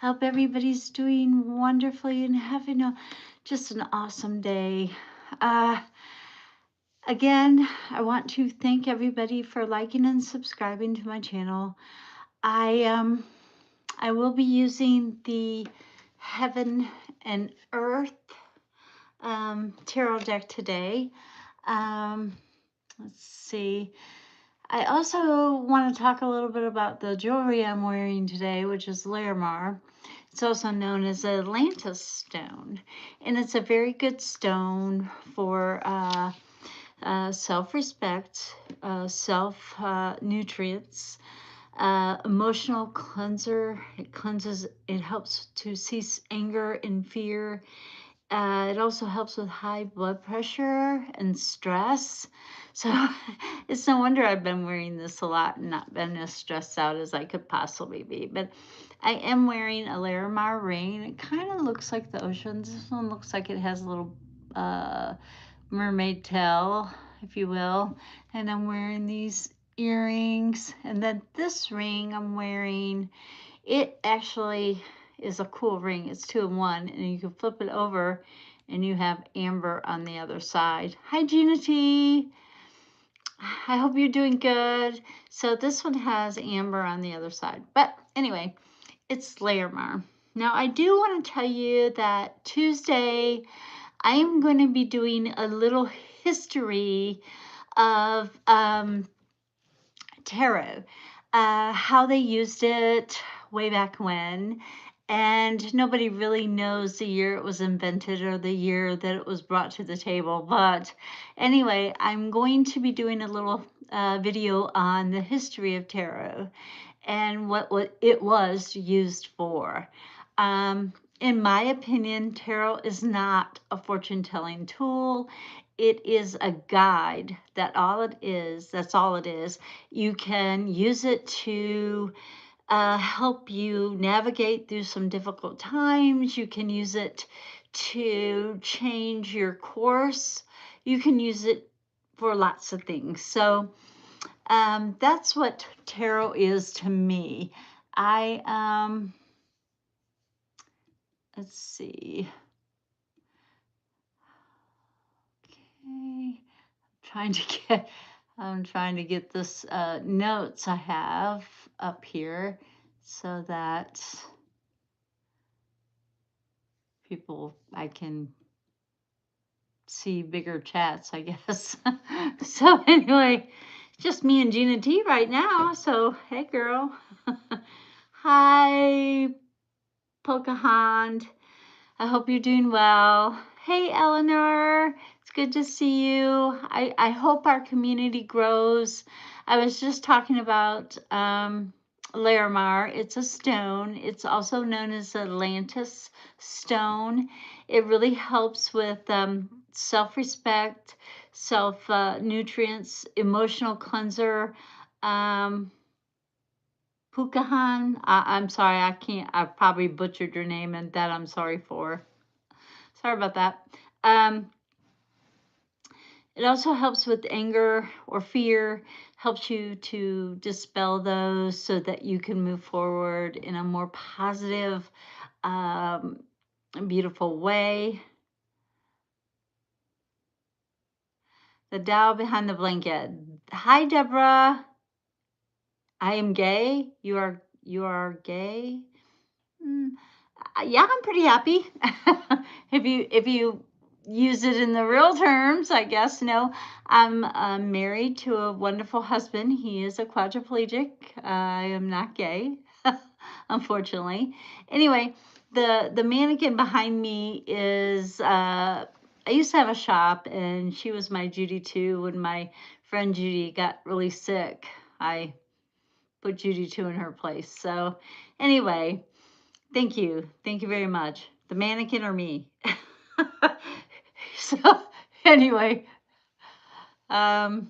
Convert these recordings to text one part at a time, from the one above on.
I hope everybody's doing wonderfully and having just an awesome day. Uh, Again, I want to thank everybody for liking and subscribing to my channel. I will be using the Heaven and Earth tarot deck today. Let's see. I also want to talk a little bit about the jewelry I'm wearing today, which is Larimar. It's also known as Atlantis stone, and it's a very good stone for self-respect, self-nutrients, emotional cleanser. It cleanses, it helps to cease anger and fear. It also helps with high blood pressure and stress. So it's no wonder I've been wearing this a lot and not been as stressed out as I could possibly be. But I am wearing a Larimar ring. It kind of looks like the oceans. This one looks like it has a little mermaid tail, if you will. And I'm wearing these earrings. And then this ring I'm wearing, it actually is a cool ring. It's 2-in-1, and you can flip it over and you have amber on the other side. Hi, Gina T. I hope you're doing good. So this one has amber on the other side. But anyway, it's Larimar. Now, I do want to tell you that Tuesday, I am going to be doing a little history of tarot, how they used it way back when. And nobody really knows the year it was invented or the year that it was brought to the table. But anyway, I'm going to be doing a little video on the history of tarot and what it was used for. In my opinion, tarot is not a fortune telling tool. It is a guide. That's all it is. You can use it to help you navigate through some difficult times. You can use it to change your course. You can use it for lots of things. So that's what tarot is to me. Let's see. Okay, I'm trying to get this notes I have up here so that I can see bigger chats, I guess. So anyway, just me and Gina T right now. So hey, girl. Hi, Pocahontas. I hope you're doing well. Hey, Eleanor. It's good to see you. I hope our community grows. I was just talking about Larimar. It's a stone. It's also known as Atlantis stone. It really helps with self-respect, self-nutrients, emotional cleanser. Pukahan, I'm sorry, I probably butchered your name, and that I'm sorry for. Sorry about that. It also helps with anger or fear, helps you to dispel those so that you can move forward in a more positive, beautiful way. The Tao behind the blanket. Hi, Deborah. I am gay. You are gay. Yeah, I'm pretty happy. If you use it in the real terms, I guess. No, I'm married to a wonderful husband. He is a quadriplegic. I am not gay, unfortunately. Anyway, the mannequin behind me is. I used to have a shop, and she was my Judy too. When my friend Judy got really sick, I put Judy 2 in her place. So anyway, thank you. Thank you very much. The mannequin or me. So anyway, so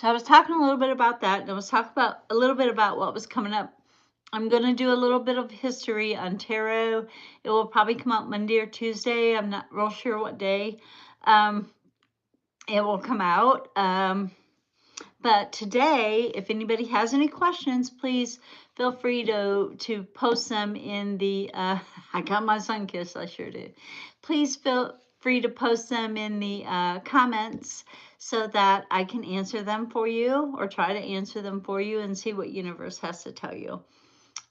I was talking a little bit about that, and I was talking about a little bit about what was coming up. I'm going to do a little bit of history on tarot. It will probably come out Monday or Tuesday. I'm not real sure what day it will come out. But today, if anybody has any questions, please feel free to post them in the, I got my sun kiss, I sure did. Please feel free to post them in the comments so that I can answer them for you, or try to answer them for you and see what universe has to tell you.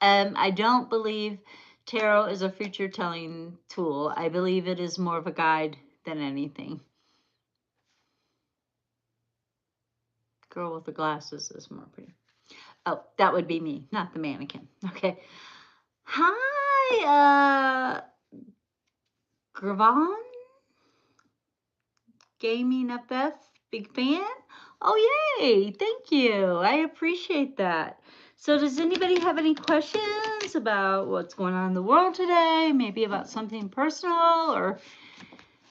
I don't believe tarot is a future telling tool. I believe it is more of a guide than anything. Girl with the glasses is more pretty. Oh, that would be me, not the mannequin. Okay. Hi, Gravon Gaming FF, big fan. Oh, yay. Thank you. I appreciate that. So does anybody have any questions about what's going on in the world today? Maybe about something personal, or,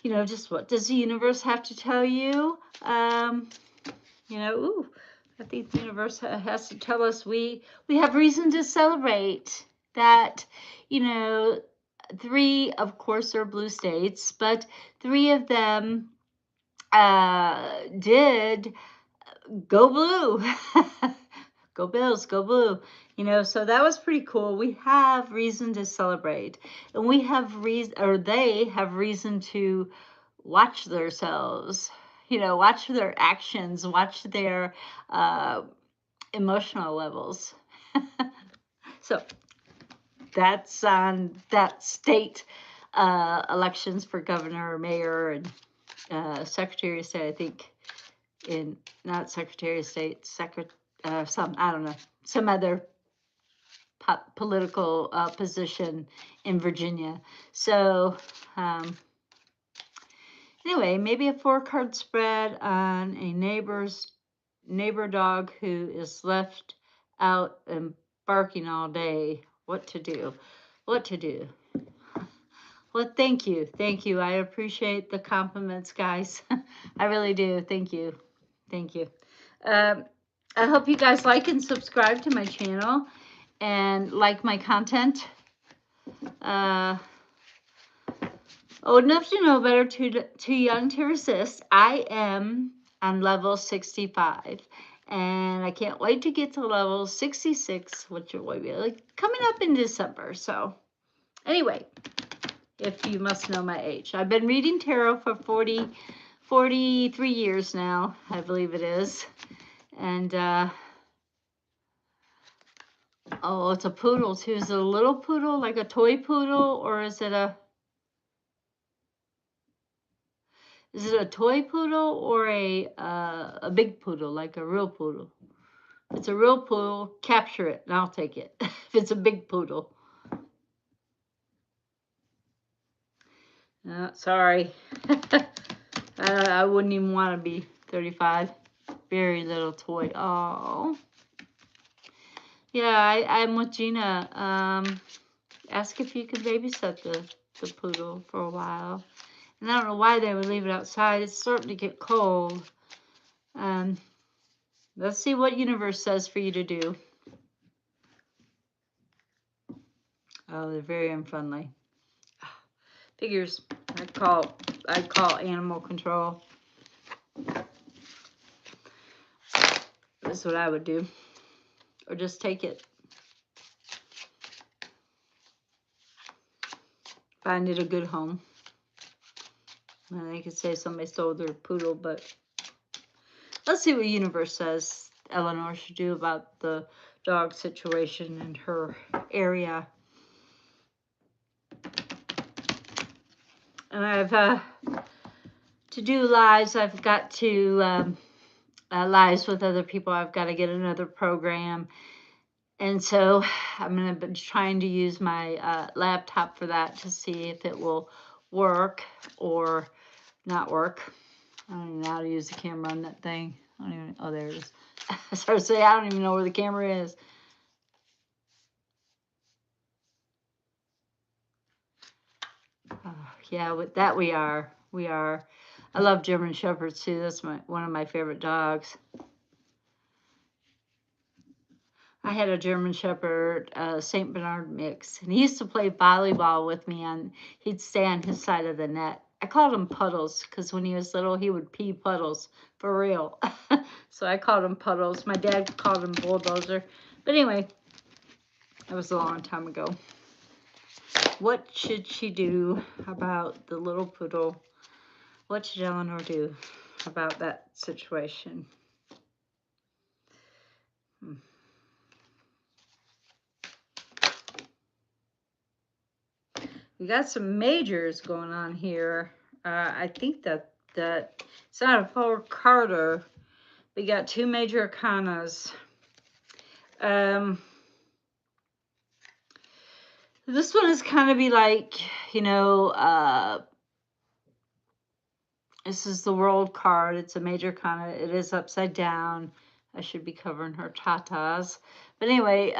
just what does the universe have to tell you? Ooh, I think the universe has to tell us we have reason to celebrate that, 3, of course, are blue states, but 3 of them did go blue. Go Bills, go blue. So that was pretty cool. We have reason to celebrate, and we have reason, or they have reason to watch themselves, watch their actions, watch their emotional levels. So that's on that state elections for governor, mayor, and Secretary of State, I think, in not Secretary of State, I don't know, some other political position in Virginia. So anyway, maybe a 4-card spread on a neighbor dog who is left out and barking all day. What to do? What to do? Well, thank you. Thank you. I appreciate the compliments, guys. I really do. Thank you. Thank you. I hope you guys like and subscribe to my channel and like my content. Old enough to know better, too young to resist. I am on level 65, and I can't wait to get to level 66, which will be coming up in December. So anyway, if you must know my age, I've been reading tarot for 43 years now, I believe it is. And oh, it's a poodle too. Is it a little poodle, like a toy poodle, or is it a toy poodle, or a big poodle, like a real poodle? If it's a real poodle, capture it and I'll take it. If it's a big poodle. Sorry. I wouldn't even want to be 35. Very little toy. Oh. Yeah, I'm with Gina. Ask if you could babysit the poodle for a while. And I don't know why they would leave it outside. It's starting to get cold. Let's see what universe says for you to do. Oh, they're very unfriendly. Figures. I'd call animal control. That's what I would do. Or just take it. Find it a good home. And they could say somebody stole their poodle, but let's see what universe says Eleanor should do about the dog situation in her area. And I've to do lives. I've got to lives with other people. I've got to get another program, and so I'm going to be trying to use my laptop for that to see if it will work or not work. I don't even know how to use the camera on that thing. I don't even. Oh, there it is. I started to say I don't even know where the camera is. Yeah, with that we are. I love German Shepherds too. That's one of my favorite dogs. I had a German Shepherd, Saint Bernard mix, and he used to play volleyball with me. He'd stay on his side of the net. I called him Puddles because when he was little, he would pee puddles for real. So I called him Puddles. My dad called him Bulldozer. But anyway, that was a long time ago. What should she do about the little poodle? What should Eleanor do about that situation? We got some majors going on here. I think that it's not a full Carter. We got two major arcanas. This one is kind of be like, you know, this is the world card. It's a major arcana. It is upside down. I should be covering her tatas. But anyway,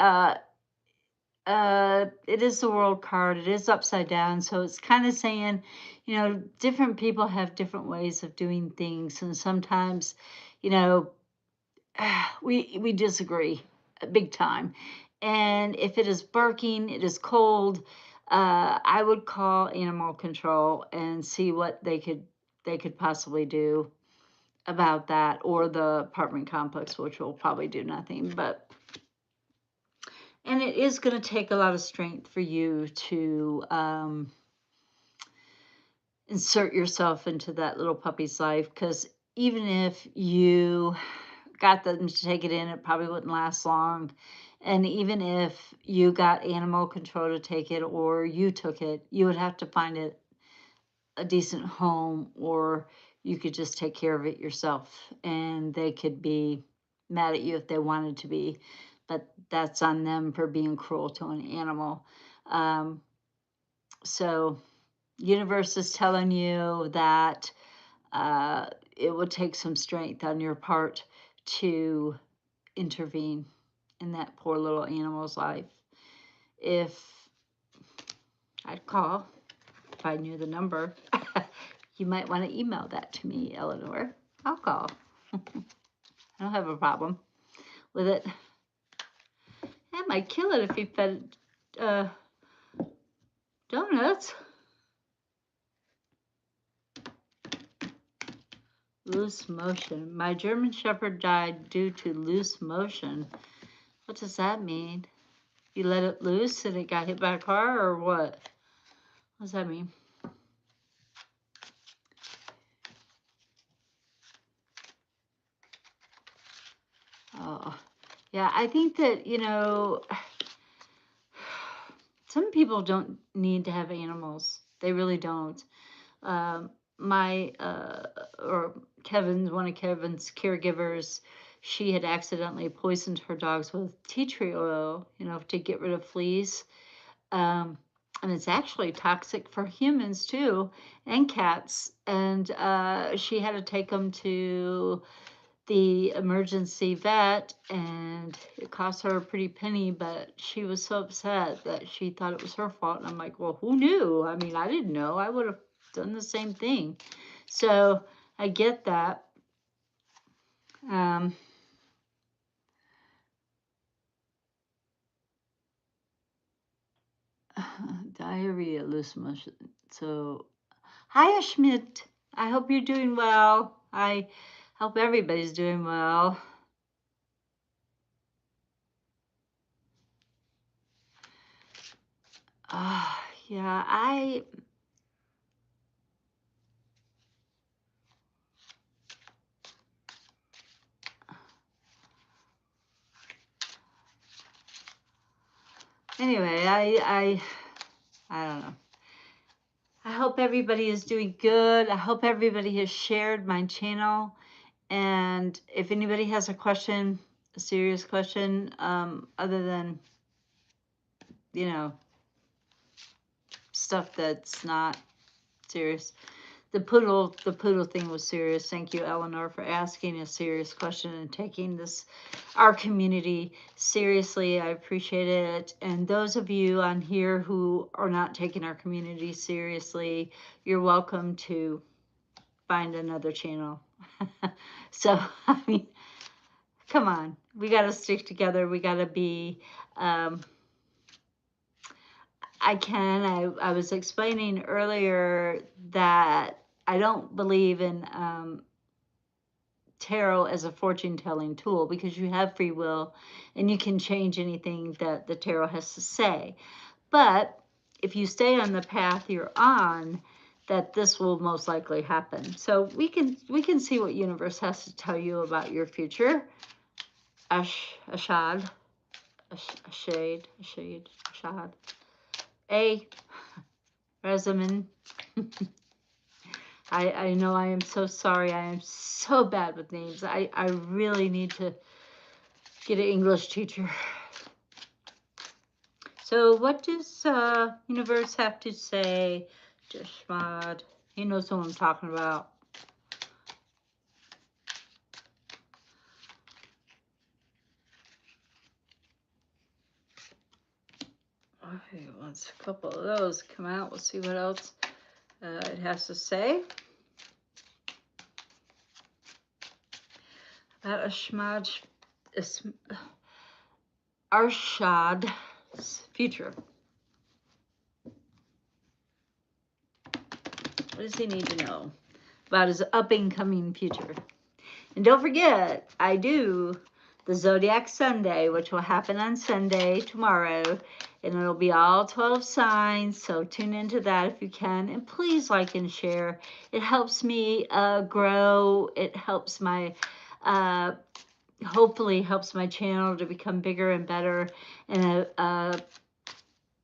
it is the world card. It is upside down. So it's kind of saying, you know, different people have different ways of doing things. And sometimes, you know, we disagree big time. And if it is barking, it is cold, I would call animal control and see what they could possibly do about that, or the apartment complex, which will probably do nothing. But and it is going to take a lot of strength for you to insert yourself into that little puppy's life, because even if you got them to take it in, it probably wouldn't last long. And even if you got animal control to take it, or you took it, you would have to find it a decent home, or you could just take care of it yourself. And they could be mad at you if they wanted to be, but that's on them for being cruel to an animal. So universe is telling you that it would take some strength on your part to intervene in that poor little animal's life. If I'd call, if I knew the number, you might want to email that to me, Eleanor. I'll call. I don't have a problem with it. I might kill it if you fed it donuts. Loose motion. My German Shepherd died due to loose motion. What does that mean? You let it loose and it got hit by a car, or what? What does that mean? Oh, yeah, I think that, you know, some people don't need to have animals. They really don't. Or Kevin's, one of Kevin's caregivers, she had accidentally poisoned her dogs with tea tree oil, you know, to get rid of fleas. And it's actually toxic for humans too, and cats. And she had to take them to the emergency vet, and it cost her a pretty penny, but she was so upset that she thought it was her fault. And I'm like, well, who knew? I mean, I didn't know. I would have done the same thing. So I get that. Diarrhea, loose motion. So, hi, Schmidt. I hope you're doing well. I hope everybody's doing well. Yeah, anyway, I don't know. I hope everybody is doing good. I hope everybody has shared my channel. And if anybody has a question, a serious question, other than, you know, stuff that's not serious. The poodle thing was serious. Thank you, Eleanor, for asking a serious question and taking our community seriously. I appreciate it. And those of you on here who are not taking our community seriously, you're welcome to find another channel. So, I mean, come on. We got to stick together. We got to be, I can. I was explaining earlier that I don't believe in tarot as a fortune telling tool because you have free will and you can change anything that the tarot has to say. But if you stay on the path you're on, that this will most likely happen. So we can see what universe has to tell you about your future. Ashad, a shade, Ashad, a resume. I know I am so sorry. I am so bad with names. I really need to get an English teacher. So what does universe have to say to Shmad? He knows what I'm talking about. Okay, once a couple of those come out, we'll see what else it has to say about Arshad's future. What does he need to know about his up-and-coming future? And don't forget, I do the Zodiac Sunday, which will happen on Sunday, tomorrow, and it'll be all 12 signs, so tune into that if you can, and please like and share. It helps me grow. It helps my, hopefully helps my channel to become bigger and better, and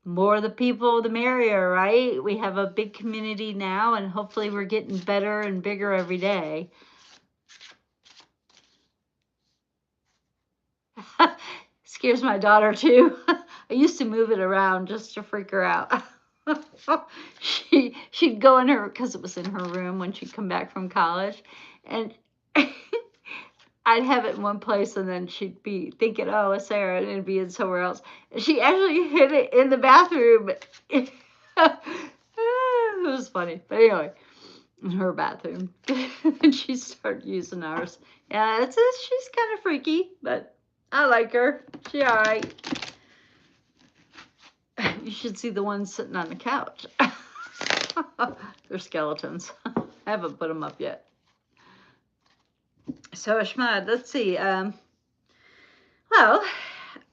more the people, the merrier, right? We have a big community now, and hopefully we're getting better and bigger every day. Scares my daughter too. I used to move it around just to freak her out. She'd go in her, because it was in her room when she'd come back from college, and I'd have it in one place, and then she'd be thinking, oh, it's Sarah, and it'd be in somewhere else. And she actually hid it in the bathroom. It was funny. But anyway, in her bathroom. And she started using ours. Yeah, she's kind of freaky, but I like her. She all right. You should see the ones sitting on the couch. They're skeletons. I haven't put them up yet. So, Ashmad, let's see. Well,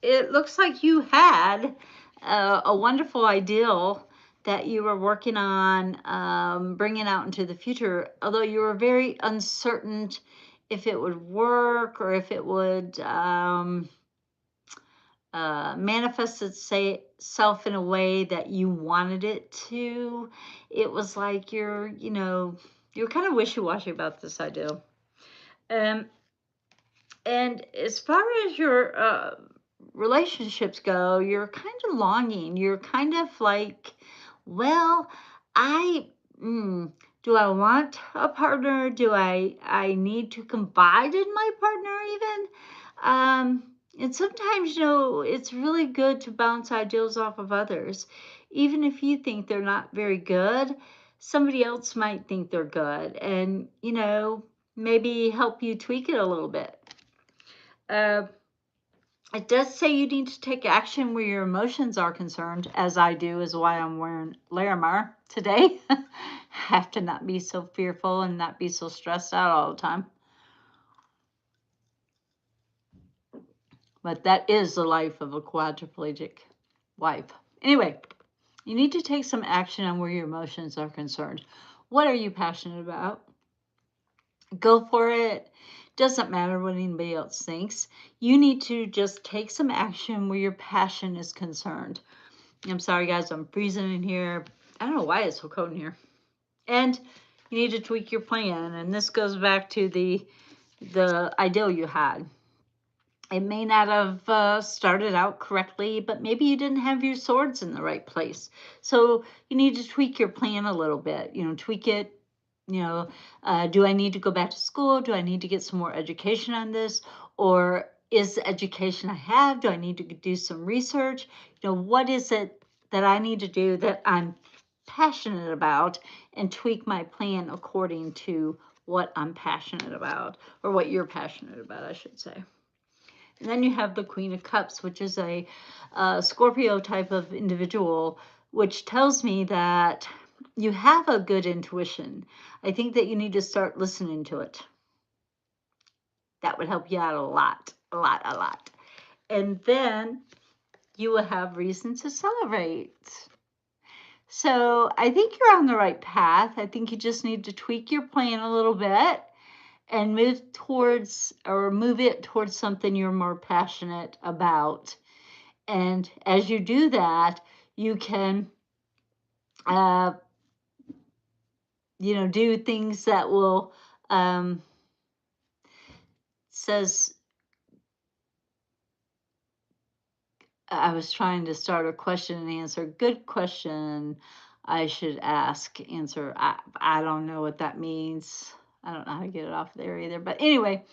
it looks like you had a wonderful ideal that you were working on bringing out into the future, although you were very uncertain if it would work or if it would manifest itself in a way that you wanted it to. It was like you're kind of wishy-washy about this ideal. And as far as your relationships go, you're kind of longing. You're kind of like, well, I do I want a partner? Do I need to confide in my partner even? And sometimes, it's really good to bounce ideals off of others. Even if you think they're not very good, somebody else might think they're good, and, maybe help you tweak it a little bit. It does say you need to take action where your emotions are concerned, as I do, is why I'm wearing Larimar today. I have to not be so fearful and not be so stressed out all the time. But that is the life of a quadriplegic wife. Anyway, you need to take some action on where your emotions are concerned. What are you passionate about? Go for it. Doesn't matter what anybody else thinks. You need to just take some action where your passion is concerned. I'm sorry, guys, I'm freezing in here. I don't know why it's so cold in here. And you need to tweak your plan. And this goes back to the ideal you had. It may not have started out correctly, but maybe you didn't have your swords in the right place. So you need to tweak your plan a little bit. Tweak it. Do I need to go back to school? Do I need to get some more education on this? Or is the education I have, do I need to do some research? What is it that I need to do that I'm passionate about, and tweak my plan according to what I'm passionate about, or what you're passionate about, I should say. And then you have the Queen of Cups, which is a Scorpio type of individual which tells me that you have a good intuition. I think that you need to start listening to it. That would help you out a lot, a lot, a lot. And then you will have reason to celebrate. So I think you're on the right path. I think you just need to tweak your plan a little bit and move it towards something you're more passionate about. And as you do that, you can, uh, do things that will, says, I was trying to start a question and answer. Good question. I should ask, answer. I don't know what that means. I don't know how to get it off there either. But anyway,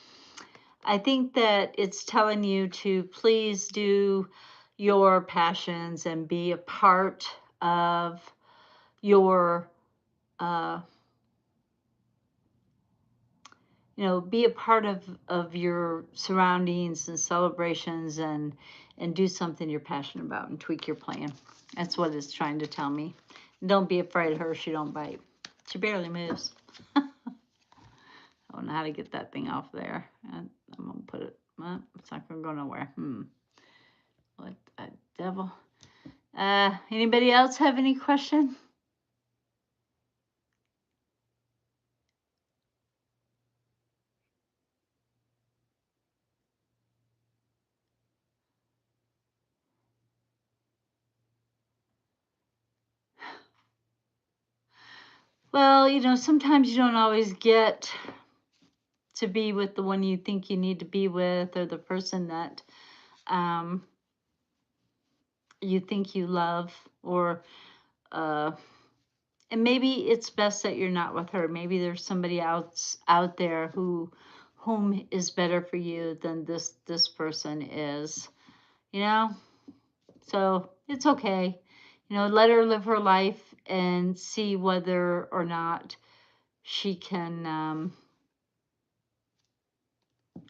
I think that it's telling you to please do your passions and be a part of your, uh, be a part of your surroundings and celebrations, and do something you're passionate about and tweak your plan. That's what it's trying to tell me. Don't be afraid of her. She don't bite. She barely moves. I don't know how to get that thing off there. I'm gonna put it. Well, it's not gonna go nowhere. What a devil. Anybody else have any question? Well, sometimes you don't always get to be with the one you think you need to be with, or the person that um, you think you love, or uh, and maybe it's best that you're not with her. Maybe there's somebody else out there whom is better for you than this person is. You know, so it's okay. Let her live her life and see whether or not she can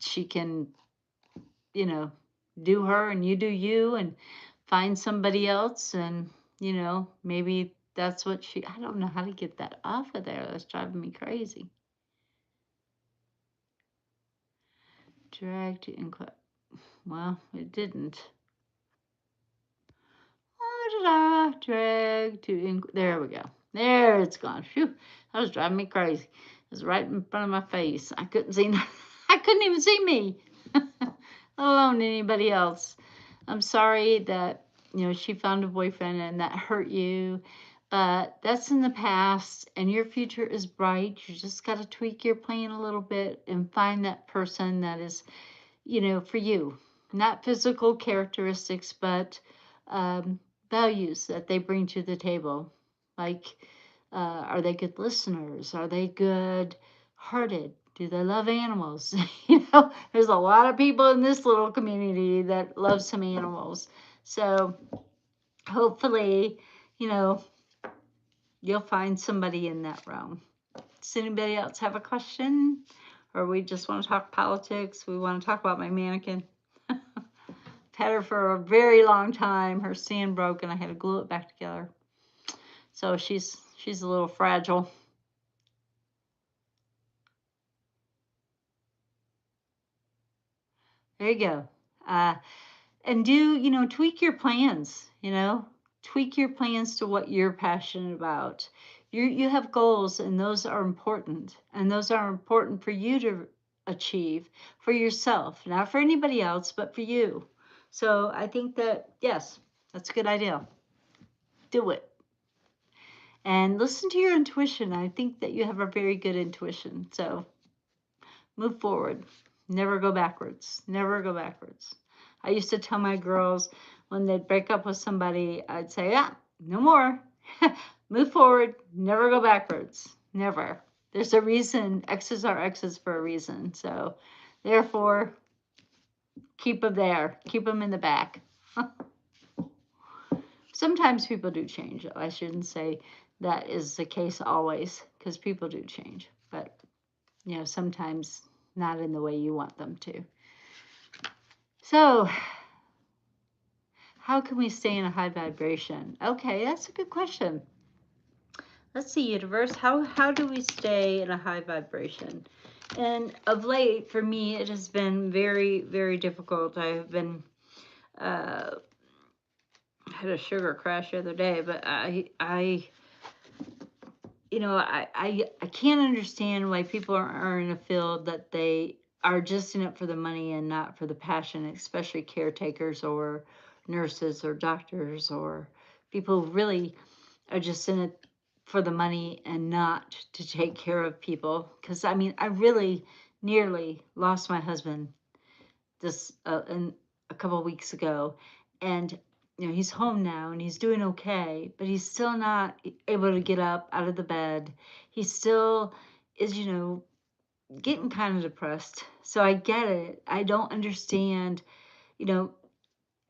she can you know do her and you do you, and find somebody else, and maybe that's what I don't know how to get that off of there. That's driving me crazy. Drag to include. Well, it didn't. Drag to there we go. There, it's gone. Phew, that was driving me crazy. It was right in front of my face. I couldn't see. I couldn't even see me, let alone anybody else. I'm sorry that she found a boyfriend and that hurt you. But that's in the past, and your future is bright. You just got to tweak your plan a little bit and find that person that is for you. Not physical characteristics, but um, values that they bring to the table. Like, are they good listeners? Are they good hearted? Do they love animals? There's a lot of people in this little community that love some animals. So hopefully, you know, you'll find somebody in that realm. Does anybody else have a question? Or we just want to talk politics? We want to talk about my mannequin. Had her for a very long time. Her stand broke and I had to glue it back together. So she's a little fragile. There you go. And tweak your plans, tweak your plans to what you're passionate about. You have goals, and those are important. And those are important for you to achieve for yourself, not for anybody else, but for you. So I think that, yes, that's a good idea. Do it. And listen to your intuition. I think that you have a very good intuition. So move forward. Never go backwards. Never go backwards. I used to tell my girls when they'd break up with somebody, I'd say, no more. Move forward. Never go backwards. Never. There's a reason. Exes are exes for a reason. So therefore, keep them there. Keep them in the back. Sometimes people do change. I shouldn't say that is the case always, because people do change. But, sometimes not in the way you want them to. So, How can we stay in a high vibration? Okay, that's a good question. Let's see, universe, how do we stay in a high vibration? And of late, for me, it has been very, very difficult. I've been, I had a sugar crash the other day, but I can't understand why people are in a field that they are just in it for the money and not for the passion, especially caretakers or nurses or doctors or people who really are just in it for the money and not to take care of people. Because I mean, I really nearly lost my husband this a couple of weeks ago, and he's home now and he's doing okay, but he's still not able to get up out of the bed. He still is, getting kind of depressed. So I get it. I don't understand, you know,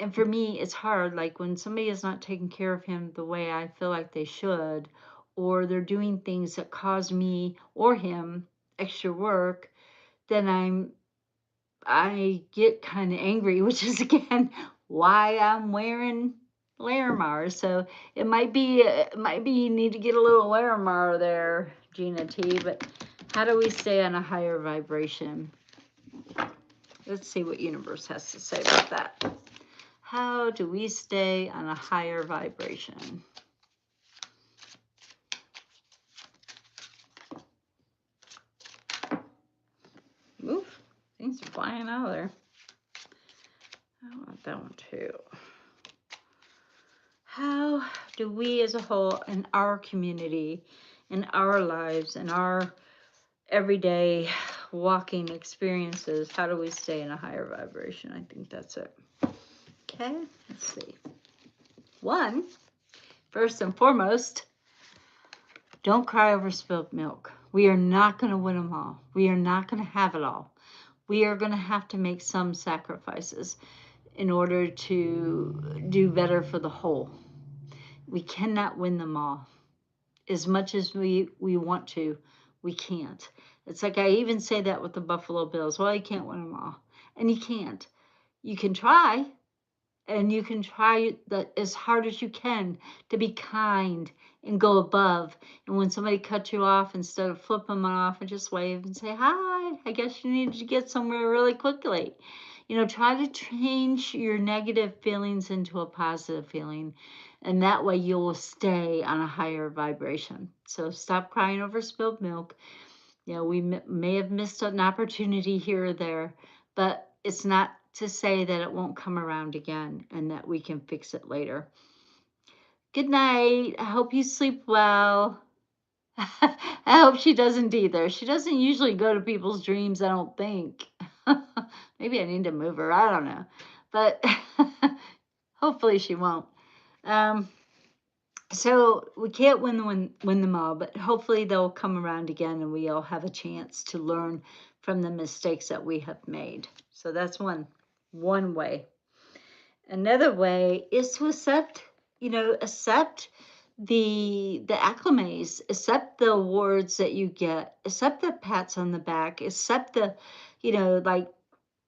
and for me, it's hard. Like when somebody is not taking care of him the way I feel like they should, or they're doing things that cause me or him extra work, then I get kind of angry, which is again why I'm wearing Larimar. So it might be you need to get a little Larimar there, Gina T. But how do we stay on a higher vibration? Let's see what universe has to say about that. How do we stay on a higher vibration? Oof, things are flying out of there. I want that one too. How do we as a whole in our community, in our lives, in our everyday walking experiences, how do we stay in a higher vibration? I think that's it. Okay, let's see. One, first and foremost, don't cry over spilled milk. We are not going to win them all. We are not going to have it all. We are going to have to make some sacrifices in order to do better for the whole. We cannot win them all. As much as we want to, we can't. It's like I even say that with the Buffalo Bills. Well, you can't win them all. And you can't. You can try, and you can try as hard as you can to be kind and go above. And when somebody cuts you off, instead of flipping them off and just wave and say, hi, I guess you need to get somewhere really quickly. Try to change your negative feelings into a positive feeling. And that way you will stay on a higher vibration. So stop crying over spilled milk. We may have missed an opportunity here or there, but it's not to say that it won't come around again and that we can fix it later. Good night. I hope you sleep well. I hope she doesn't either. She doesn't usually go to people's dreams, I don't think. Maybe I need to move her. I don't know. But hopefully she won't. So we can't win them all, but hopefully they'll come around again and we all have a chance to learn from the mistakes that we have made. So that's one way. Another way is to accept the acclimates, accept the awards that you get, accept the pats on the back, accept the, like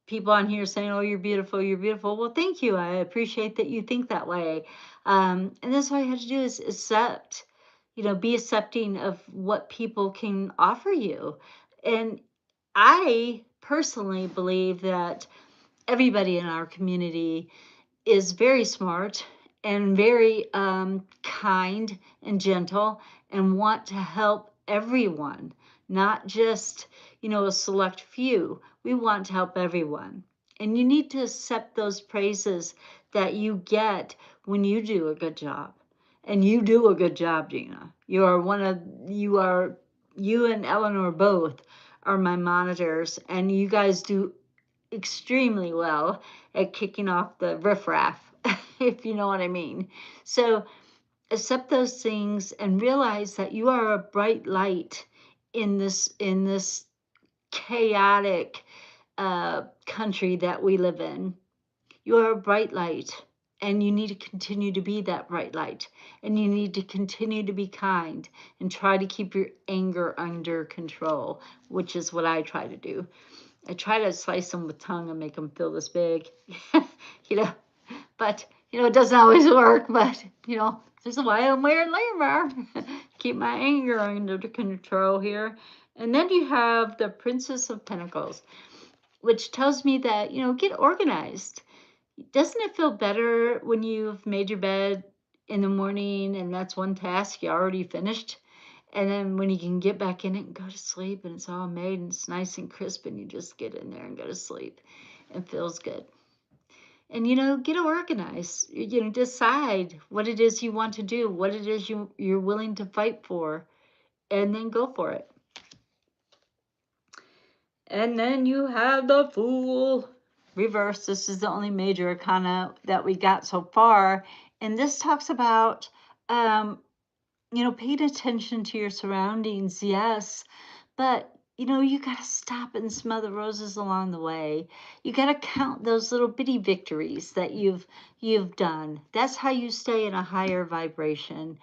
people on here saying, oh, you're beautiful, you're beautiful. Well, thank you. I appreciate that you think that way. And that's all you have to do is accept, be accepting of what people can offer you. And I personally believe that everybody in our community is very smart and very kind and gentle and want to help everyone, not just, a select few. We want to help everyone. And you need to accept those praises that you get when you do a good job. And you do a good job, Gina. You and Eleanor both are my monitors, and you guys do extremely well at kicking off the riffraff, if you know what I mean. So accept those things and realize that you are a bright light in this chaotic country that we live in. You are a bright light, and you need to continue to be that bright light, and you need to continue to be kind and try to keep your anger under control, which is what I try to do. I try to slice them with tongue and make them feel this big, you know, but, It doesn't always work, but this is why I'm wearing labor. Keep my anger under control here. And then you have the Princess of Pentacles, which tells me that, get organized. Doesn't it feel better when you've made your bed in the morning and that's one task you already finished? And then when you can get back in it and go to sleep and it's all made and it's nice and crisp and you just get in there and go to sleep. It feels good. And get organized. Decide what it is you want to do, what it is you're willing to fight for, and then go for it. And then you have the Fool reverse. This is the only major arcana that we got so far. And this talks about, paying attention to your surroundings, yes, but you got to stop and smell the roses along the way. You got to count those little bitty victories that you've done. That's how you stay in a higher vibration.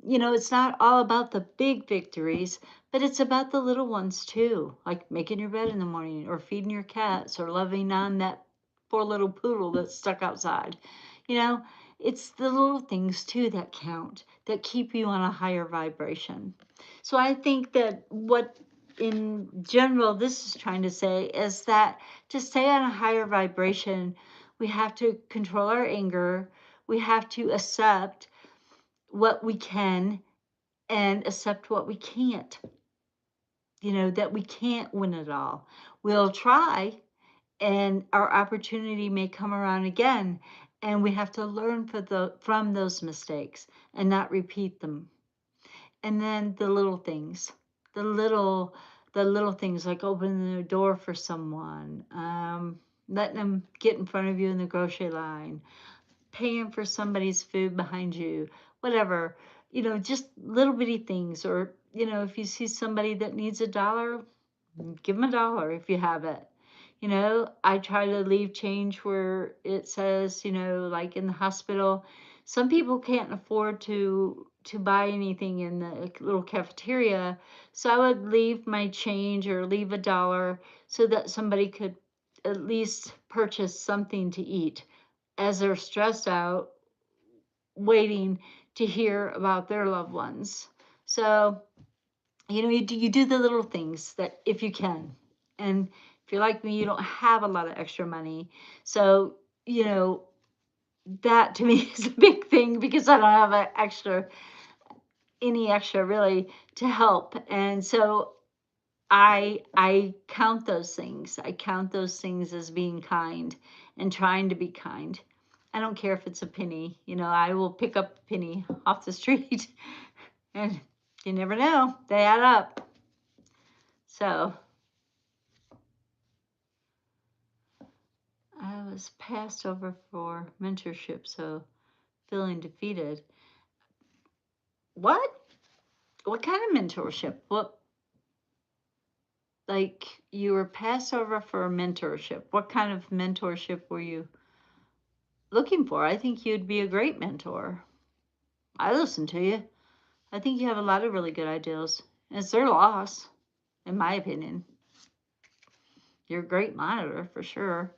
It's not all about the big victories, but it's about the little ones too, like making your bed in the morning or feeding your cats or loving on that poor little poodle that's stuck outside. You know, it's the little things too that count, that keep you on a higher vibration. So I think that what in general this is trying to say is that to stay on a higher vibration, we have to control our anger. We have to accept what we can and accept what we can't. That we can't win it all. We'll try, and our opportunity may come around again, and we have to learn from those mistakes and not repeat them. And then the little things, the little the little things like opening the door for someone, letting them get in front of you in the grocery line, paying for somebody's food behind you, whatever, just little bitty things. Or, if you see somebody that needs $1, give them $1 if you have it. I try to leave change where it says, like in the hospital, some people can't afford to buy anything in the little cafeteria. So I would leave my change or leave $1 so that somebody could at least purchase something to eat as they're stressed out waiting to hear about their loved ones. So, you do the little things that if you can. And if you're like me, you don't have a lot of extra money. So, you know, that to me is a big thing because I don't have any extra really to help. And so I count those things. I count those things as being kind and trying to be kind. I don't care if it's a penny. I will pick up a penny off the street, and you never know, they add up. So I was passed over for mentorship, so feeling defeated. What? What kind of mentorship? What? Like you were passed over for a mentorship. What kind of mentorship were you looking for? I think you'd be a great mentor. I listen to you. I think you have a lot of really good ideas. It's their loss, in my opinion. You're a great monitor for sure.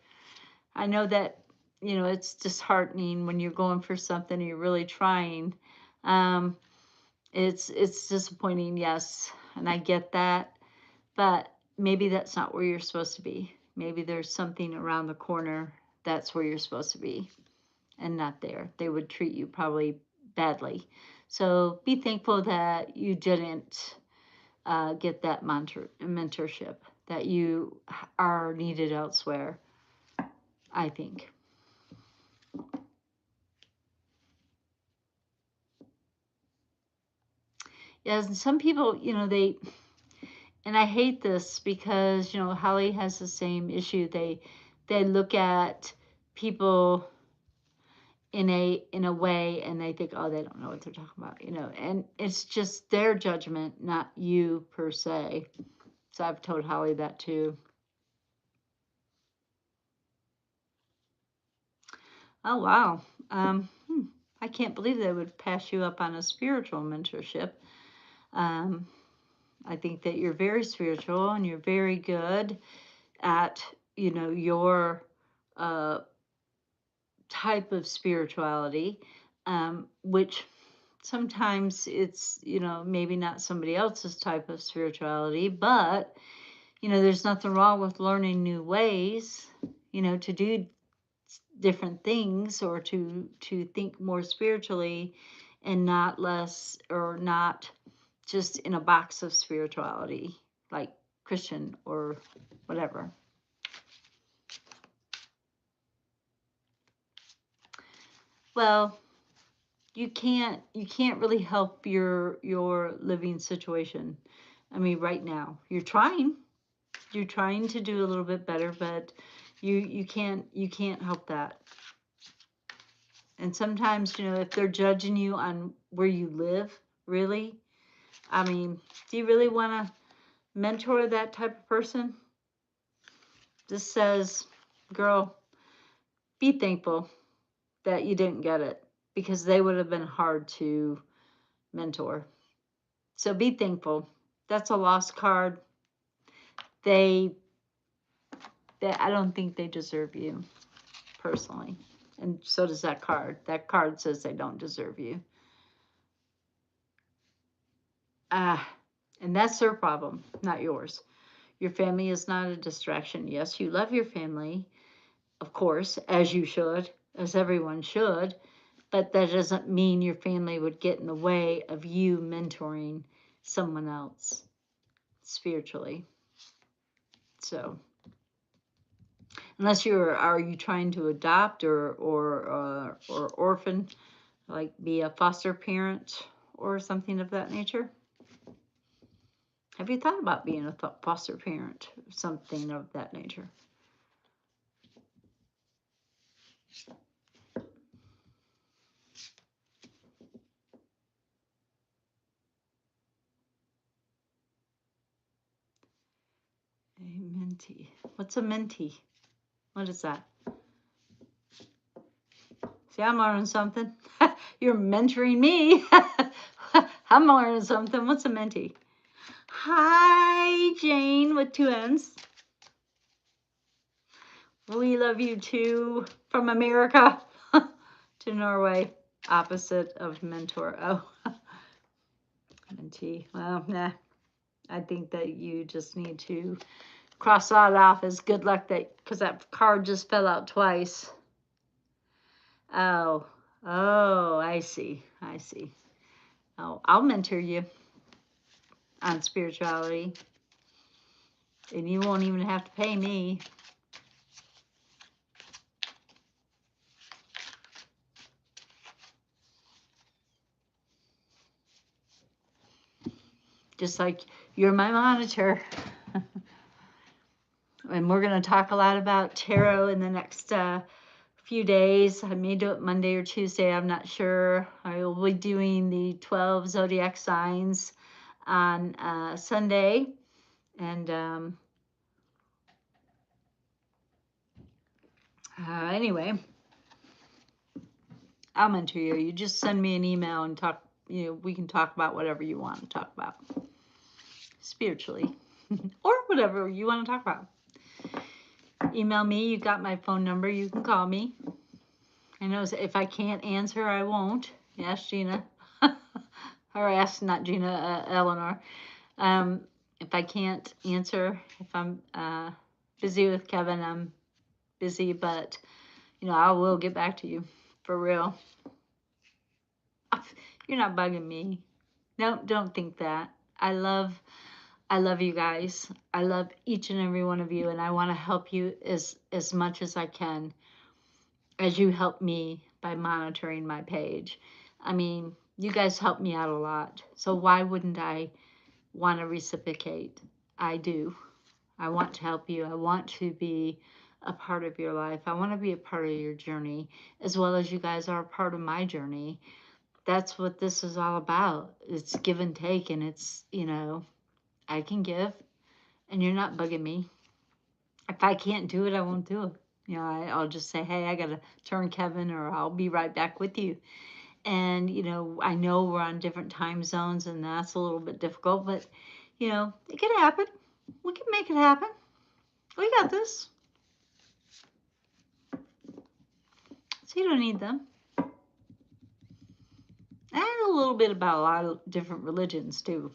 I know that, it's disheartening when you're going for something and you're really trying. Um, it's disappointing, yes, and I get that. But maybe that's not where you're supposed to be. Maybe there's something around the corner that's where you're supposed to be and not there. They would treat you probably badly. So be thankful that you didn't get that mentorship, that you are needed elsewhere, I think. Yes, and some people, and I hate this because, Holly has the same issue. They look at people in a way and they think, oh, they don't know what they're talking about, and it's just their judgment, not you per se. So I've told Holly that too. Oh, wow. I can't believe they would pass you up on a spiritual mentorship. Um, I think that you're very spiritual and you're very good at, your uh, type of spirituality, which sometimes it's, maybe not somebody else's type of spirituality, but, there's nothing wrong with learning new ways, to do different things, or to think more spiritually and not less, or not just in a box of spirituality like Christian or whatever. Well, you can't really help your living situation. I mean, right now you're trying to do a little bit better, but you can't help that. And sometimes, if they're judging you on where you live, really, I mean, do you really want to mentor that type of person? This says, girl, be thankful that you didn't get it, because they would have been hard to mentor. So be thankful. That's a lost card. They, I don't think they deserve you, personally. And so does that card. That card says they don't deserve you. And that's their problem, not yours. Your family is not a distraction. Yes, you love your family, of course, as you should, as everyone should, but that doesn't mean your family would get in the way of you mentoring someone else spiritually. So, unless are you trying to adopt or orphan, like be a foster parent or something of that nature? Have you thought about being a foster parent, something of that nature? A mentee. What's a mentee? What is that? See, I'm learning something. You're mentoring me. I'm learning something. What's a mentee? Hi, Jane with 2 N's. We love you too. From America to Norway. Opposite of mentor. Oh, mentee. Well, nah. I think that you just need to cross that off as good luck, because that card just fell out twice. Oh, I see. Oh, I'll mentor you on spirituality, and you won't even have to pay me. Just like you're my monitor. And we're going to talk a lot about tarot in the next few days. I may do it Monday or Tuesday. I'm not sure. I will be doing the 12 zodiac signs on Sunday. And anyway, I'll mentor you. You just send me an email and talk. We can talk about whatever you want to talk about spiritually or whatever you want to talk about. Email me. You got my phone number. You can call me. I know if I can't answer, I won't. Ask Gina. Or ask, not Gina, Eleanor. If I can't answer, if I'm busy with Kevin, I'm busy, but I will get back to you, for real. You're not bugging me. No, don't think that. I love you guys. I love each and every one of you, and I want to help you as much as I can, as you help me by monitoring my page. I mean, you guys help me out a lot, so why wouldn't I want to reciprocate? I do. I want to help you. I want to be a part of your life. I want to be a part of your journey, as well as you guys are a part of my journey. That's what this is all about. It's give and take, and it's, I can give, and you're not bugging me. If I can't do it, I won't do it. I'll just say, hey, I got to turn Kevin, or I'll be right back with you. And, I know we're on different time zones, and that's a little bit difficult, but, it can happen. We can make it happen. We got this. So So you don't need them. And a little bit about a lot of different religions too,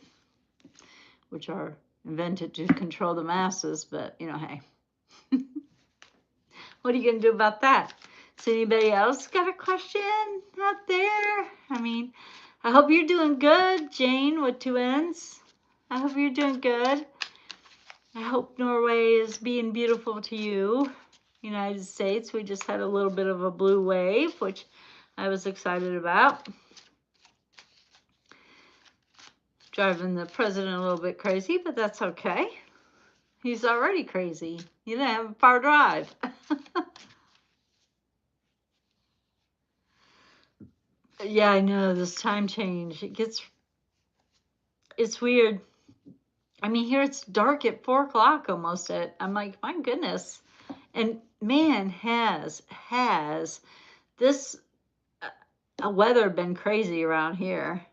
which are invented to control the masses, but hey. What are you going to do about that? So anybody else got a question out there? I hope you're doing good, Jane with 2 N's. I hope you're doing good. I hope Norway is being beautiful to you. United States, we just had a little bit of a blue wave, which I was excited about. Driving the president a little bit crazy, but that's okay. He's already crazy. You didn't have a far drive. Yeah, I know, this time change. It's weird. Here it's dark at 4 o'clock almost I'm like, my goodness. And man, has this weather been crazy around here.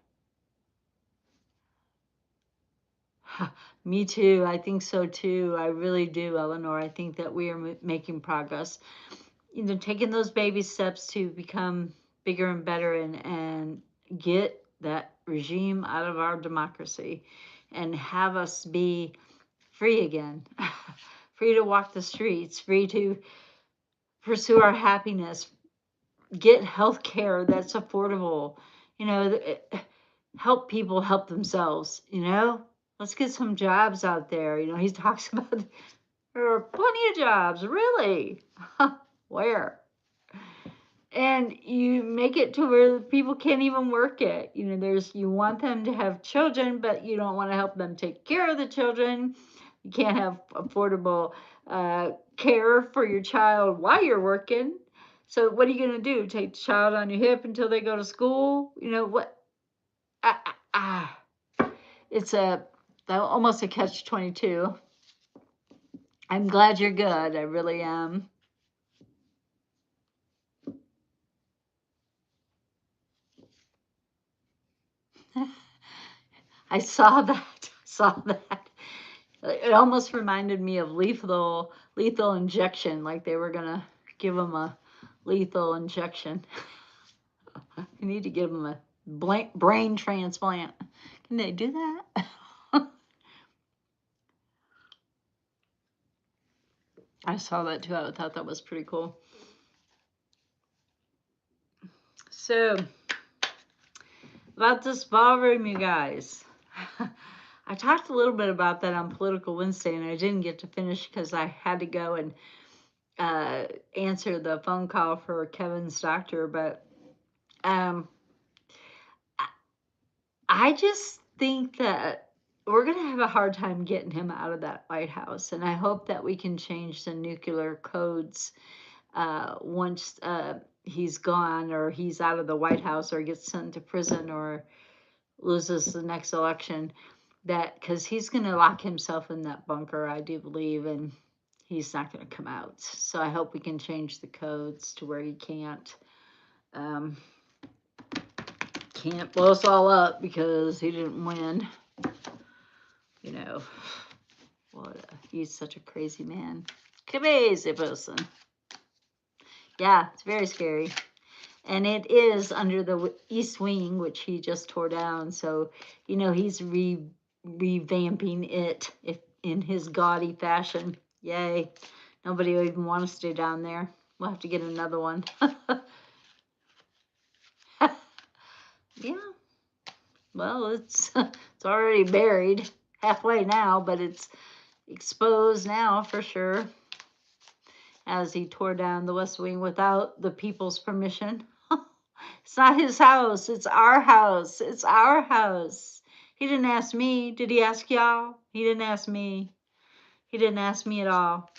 Me too. I think so too. I really do, Eleanor. I think that we are making progress. Taking those baby steps to become bigger and better and get that regime out of our democracy and have us be free again, free to walk the streets, free to pursue our happiness, get health care that's affordable, help people help themselves, let's get some jobs out there. He talks about there are plenty of jobs, really. Where? And you make it to where people can't even work it. You want them to have children, but you don't want to help them take care of the children. You can't have affordable care for your child while you're working. So what are you going to do? Take the child on your hip until they go to school? What? It's almost a catch-22. I'm glad you're good. I really am. I saw that. It almost reminded me of lethal injection, like they were gonna give him a lethal injection. You need to give him a brain transplant. Can they do that? I saw that too. I thought that was pretty cool. So, about this ballroom, you guys. I talked a little bit about that on Political Wednesday, and I didn't get to finish because I had to go and answer the phone call for Kevin's doctor. But I just think that we're going to have a hard time getting him out of that White House. And I hope that we can change the nuclear codes once he's gone, or he's out of the White House, or gets sent to prison, or loses the next election. Because he's going to lock himself in that bunker, I do believe, and he's not going to come out. So I hope we can change the codes to where he can't blow us all up because he didn't win. He's such a crazy man. Crazy person. Yeah, it's very scary. And it is under the East Wing, which he just tore down. So, he's revamping it in his gaudy fashion. Yay. Nobody will even want to stay down there. We'll have to get another one. Yeah. Well, it's already buried halfway now, but it's exposed now for sure, as he tore down the West Wing without the people's permission. It's not his house. It's our house. It's our house. He didn't ask me. Did he ask y'all? He didn't ask me. He didn't ask me at all.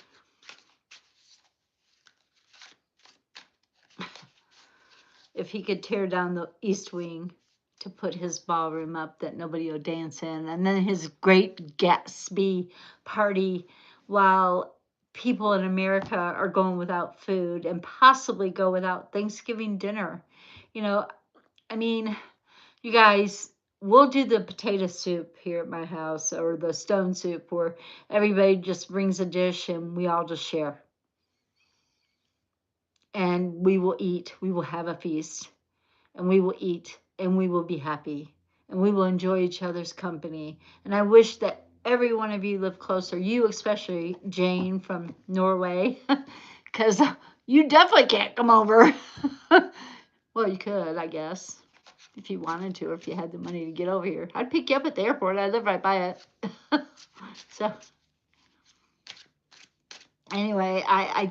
If he could tear down the East Wing to put his ballroom up that nobody will dance in, and then his great Gatsby party while people in America are going without food and possibly go without Thanksgiving dinner. You guys, we'll do the potato soup here at my house, or the stone soup, where everybody just brings a dish and we all just share. and we will eat, we will have a feast, and we will eat, and we will be happy, and we will enjoy each other's company. And I wish that every one of you lived closer, you especially, Jane from Norway, because you definitely can't come over. Well, you could, I guess, if you wanted to, or if you had the money to get over here. I'd pick you up at the airport. I live right by it. So anyway, I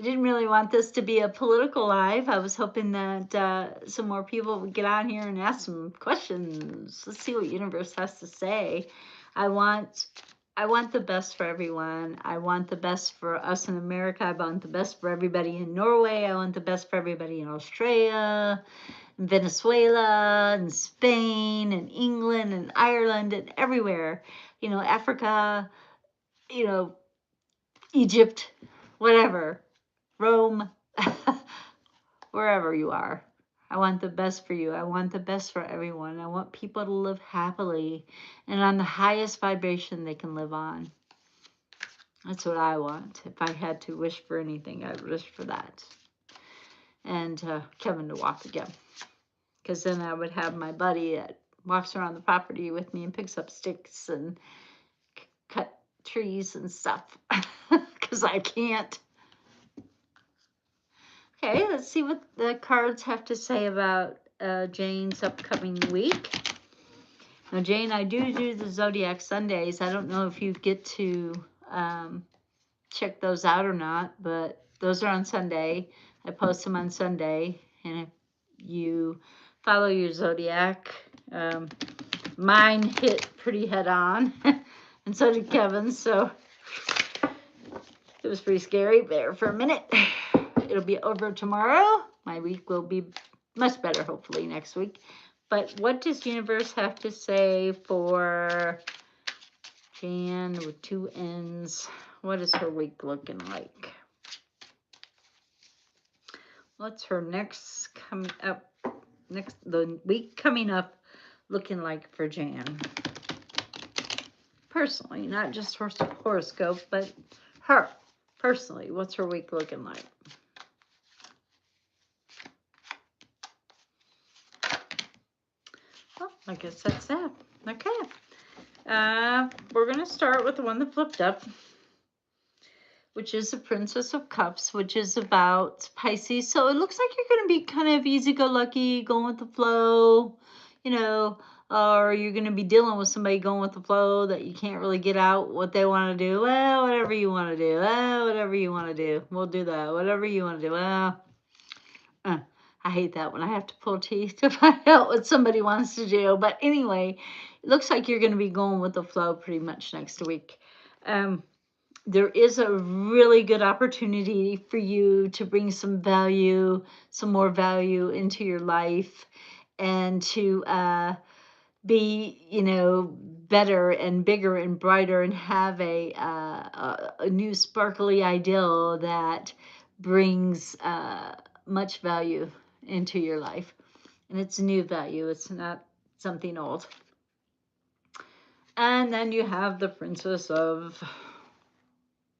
didn't really want this to be a political live. I was hoping that some more people would get on here and ask some questions. Let's see what universe has to say. I want the best for everyone. I want the best for us in America. I want the best for everybody in Norway. I want the best for everybody in Australia, and Venezuela, and Spain, and England, and Ireland, and everywhere. Africa, you know, Egypt, whatever, Rome, wherever you are. I want the best for you. I want the best for everyone. I want people to live happily and on the highest vibration they can live on. That's what I want. If I had to wish for anything, I would wish for that. And Kevin to walk again. Because then I would have my buddy that walks around the property with me and picks up sticks and cut trees and stuff. Because I can't. Okay, let's see what the cards have to say about Jane's upcoming week. Now, Jane, I do the Zodiac Sundays. I don't know if you get to check those out or not, but those are on Sunday. I post them on Sunday, and if you follow your Zodiac, mine hit pretty head on, and so did Kevin's, so it was pretty scary there for a minute. It'll be over tomorrow. My week will be much better, hopefully, next week. But what does universe have to say for Jan with 2 N's? What is her week looking like? What's her the week coming up looking like for Jan? Personally, not just her horoscope, but her. Personally, what's her week looking like? Well, I guess that's that. Okay. We're going to start with the one that flipped up, which is the Princess of Cups, which is about Pisces. So it looks like you're going to be kind of easy-go-lucky, going with the flow, or you're going to be dealing with somebody going with the flow that you can't really get out what they want to do. Well, whatever you want to do. Well, whatever you want to do. We'll do that. Whatever you want to do. Well, I hate that when I have to pull teeth to find out what somebody wants to do. But anyway, it looks like you're going to be going with the flow pretty much next week. There is a really good opportunity for you to bring some more value into your life, and to be, better and bigger and brighter, and have a new sparkly ideal that brings much value into your life. And it's a new value. It's not something old. And then you have the Princess of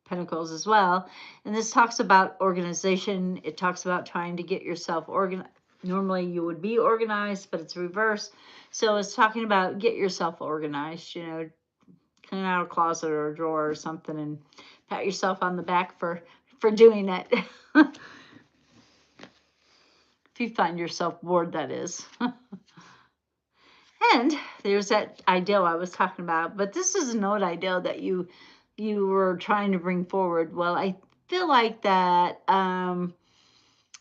Pentacles as well. And this talks about organization. It talks about trying to get yourself organized. Normally you would be organized, but it's reversed. So it's talking about get yourself organized, clean out a closet or a drawer or something, and pat yourself on the back for doing it. If you find yourself bored, that is. And there's that ideal I was talking about, but this is an old ideal that you were trying to bring forward. Well, I feel like that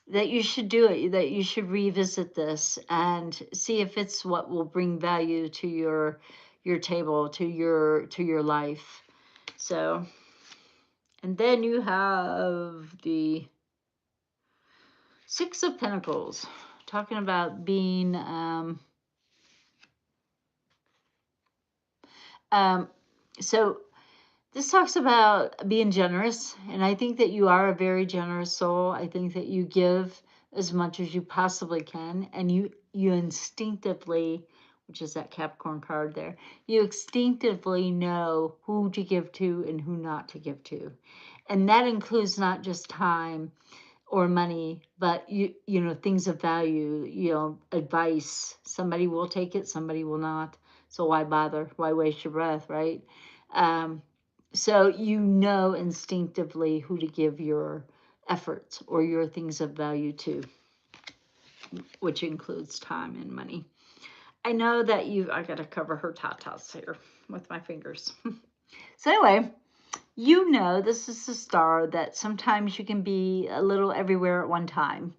that you should do it, that you should revisit this and see if it's what will bring value to your table, to your life. So, and then you have the Six of Pentacles, talking about being so this talks about being generous, and I think that you are a very generous soul. I think that you give as much as you possibly can, and you instinctively, which is that Capricorn card there, you instinctively know who to give to and who not to give to. And that includes not just time or money, but things of value, advice. Somebody will take it, somebody will not. So why bother? Why waste your breath, right? Um, so instinctively who to give your efforts or your things of value to, which includes time and money. I know that I got to cover her tatas here with my fingers. So anyway, this is a star that sometimes you can be a little everywhere at one time.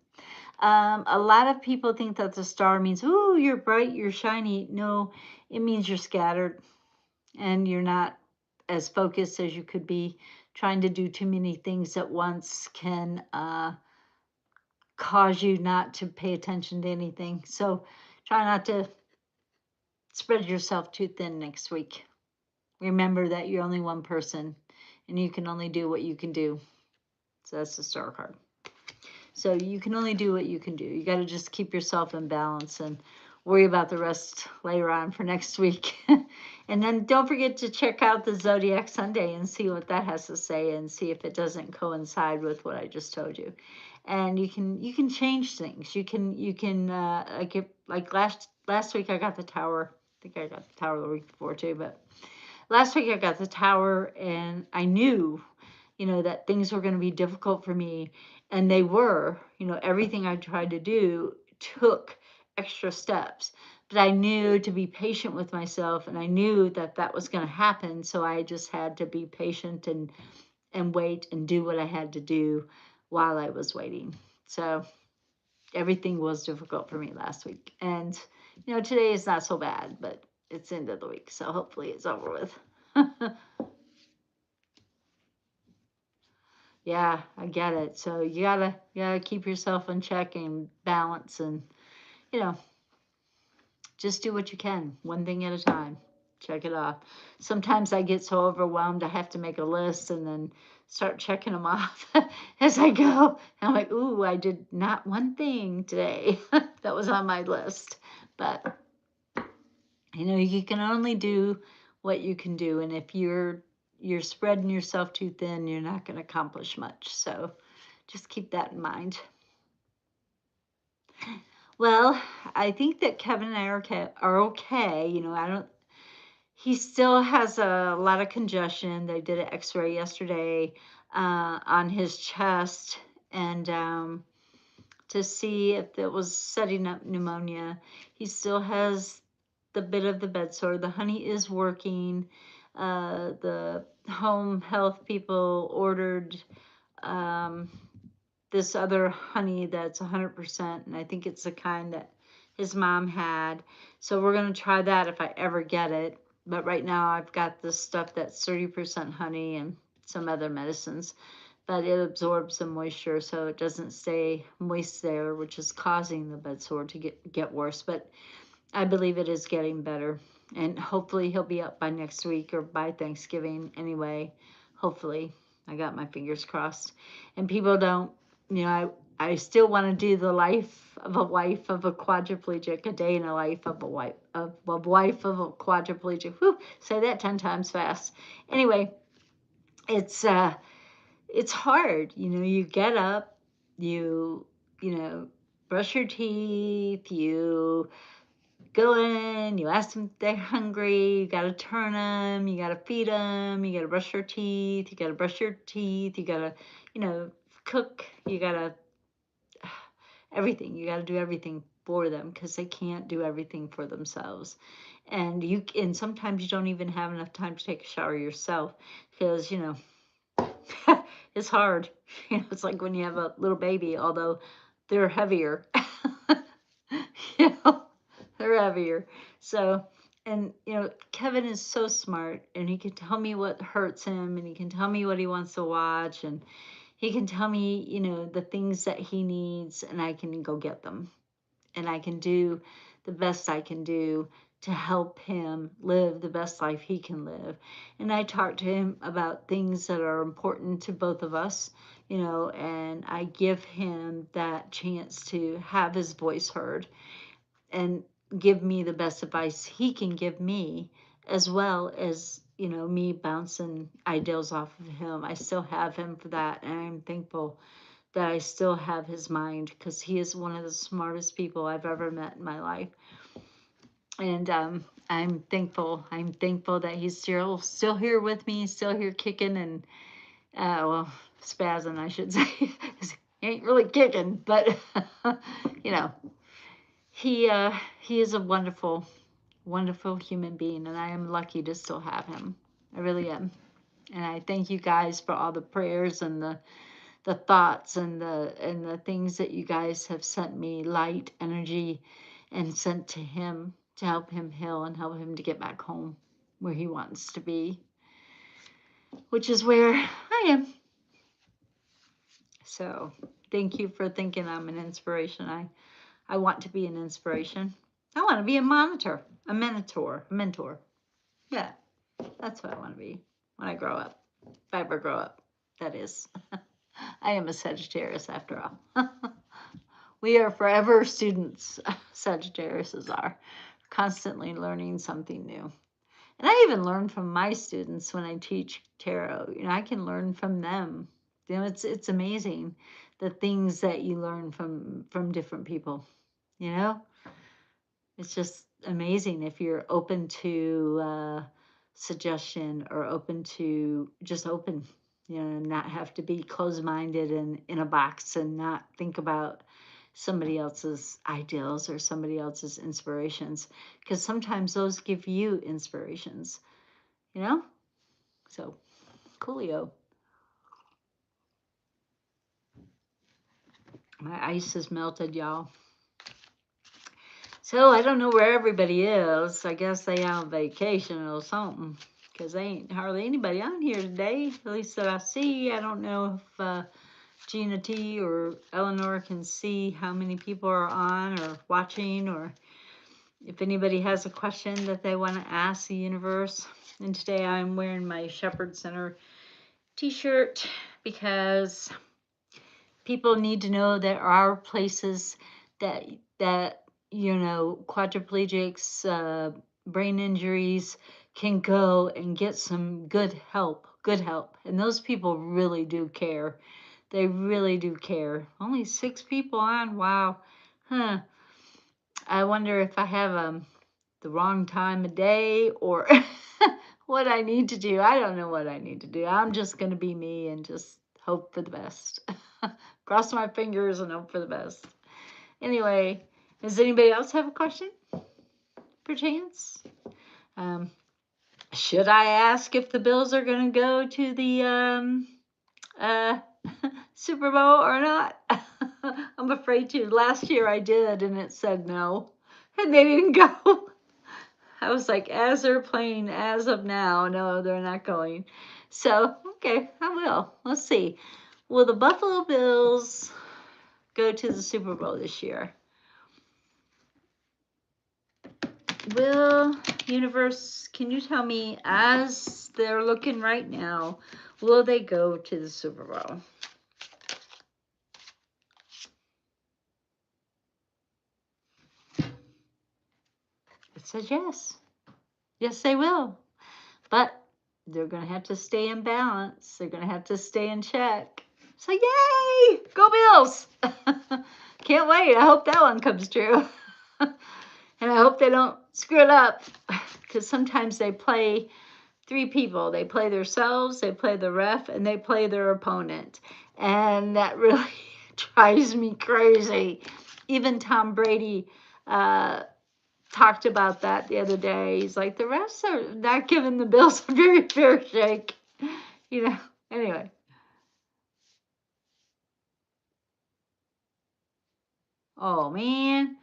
A lot of people think that the star means, ooh, you're bright, you're shiny. No, it means you're scattered and you're not as focused as you could be. Trying to do too many things at once can cause you not to pay attention to anything. So try not to spread yourself too thin next week. Remember that you're only one person and you can only do what you can do. So that's the star card. So you can only do what you can do. You got to just keep yourself in balance and worry about the rest later on for next week. And then don't forget to check out the Zodiac Sunday and see what that has to say and see if it doesn't coincide with what I just told you. And you can change things. You can like last week I got the tower. I think I got the tower the week before too, but last week I got the tower and I knew that things were going to be difficult for me. And they were, everything I tried to do took extra steps. But I knew to be patient with myself and I knew that that was going to happen. So I just had to be patient and wait and do what I had to do while I was waiting. So everything was difficult for me last week. And, today is not so bad, but it's the end of the week. So hopefully it's over with. Yeah, I get it. So you gotta keep yourself in check and balance and you know, just do what you can, one thing at a time. Check it off. Sometimes I get so overwhelmed I have to make a list and then start checking them off as I go. And I'm like, ooh, I did not one thing today that was on my list. But you can only do what you can do. And if you're spreading yourself too thin, you're not going to accomplish much. So just keep that in mind. Well, I think that Kevin and I are okay. I don't. He still has a lot of congestion. They did an X-ray yesterday on his chest, and to see if it was setting up pneumonia. He still has the bit of the bed sore. The honey is working. The home health people ordered um, this other honey that's 100%, and I think it's the kind that his mom had. So we're going to try that if I ever get it. But right now I've got this stuff that's 30% honey and some other medicines, but it absorbs the moisture so it doesn't stay moist there, which is causing the bed sore to get worse. But I believe it is getting better, and hopefully he'll be up by next week or by Thanksgiving anyway. Hopefully, I got my fingers crossed. And people don't, I still want to do the life of a wife of a quadriplegic, a day in a life of a wife of a quadriplegic. Whew, say that 10 times fast. Anyway, it's hard. You get up, you know, brush your teeth, you go in, you ask them if they're hungry, you gotta turn them, you gotta feed them, you gotta brush your teeth, you gotta, cook, you gotta, everything, you gotta do everything for them because they can't do everything for themselves. And sometimes you don't even have enough time to take a shower yourself because, it's hard. It's like when you have a little baby, although they're heavier. you know, they're heavier. So, and Kevin is so smart and he can tell me what hurts him and he can tell me what he wants to watch and he can tell me, the things that he needs and I can go get them and I can do the best I can do to help him live the best life he can live. And I talk to him about things that are important to both of us, and I give him that chance to have his voice heard and give me the best advice he can give me, as well as me bouncing ideals off of him. I still have him for that, and I'm thankful that I still have his mind, because he is one of the smartest people I've ever met in my life. And I'm thankful. I'm thankful that he's still here with me, still here kicking and well, spazzing, I should say. He ain't really kicking, but you know, he is a wonderful, wonderful human being, and I am lucky to still have him. I really am. And I thank you guys for all the prayers and the thoughts and the things that you guys have sent me, light, energy, and sent to him to help him heal and help him to get back home where he wants to be, which is where I am. So thank you for thinking I'm an inspiration. I want to be an inspiration. I want to be a monitor, a mentor. Yeah, that's what I want to be when I grow up. If I ever grow up, that is. I am a Sagittarius after all. We are forever students, Sagittariuses are, constantly learning something new. And I even learn from my students when I teach tarot. I can learn from them. It's amazing the things that you learn from different people. You know, it's just amazing if you're open to suggestion, or open to just open. Not have to be closed-minded and in a box, and not think about somebody else's ideals or somebody else's inspirations, because sometimes those give you inspirations, you know? So, coolio. My ice is melted, y'all. So, I don't know where everybody is. I guess they on vacation or something, because there ain't hardly anybody on here today, at least that I see. I don't know if Gina T or Eleanor can see how many people are on or watching, or if anybody has a question that they want to ask the universe. And today I'm wearing my Shepherd Center t-shirt because people need to know there are places that quadriplegics, brain injuries can go and get some good help. And those people really do care. They really do care. Only 6 people on. Wow. Huh. I wonder if I have the wrong time of day, or what I need to do. I don't know what I need to do. I'm just going to be me and just hope for the best. Cross my fingers and hope for the best. Anyway, does anybody else have a question, perchance? Should I ask if the Bills are going to go to the uh, Super Bowl or not? I'm afraid to. Last year I did, and it said no, and they didn't go. I was like, as they're playing as of now, no, they're not going. So, okay, I will. Let's see. Will the Buffalo Bills go to the Super Bowl this year? Will universe, can you tell me, as they're looking right now, will they go to the Super Bowl? It says yes. Yes, they will. But they're going to have to stay in balance. They're going to have to stay in check. So, yay! Go Bills! Can't wait. I hope that one comes true. And I hope they don't screw it up, because sometimes they play 3 people. They play themselves, they play the ref, and they play their opponent. And that really drives me crazy. Even Tom Brady talked about that the other day. He's like, the refs are not giving the Bills a very fair shake. Anyway. Oh, man.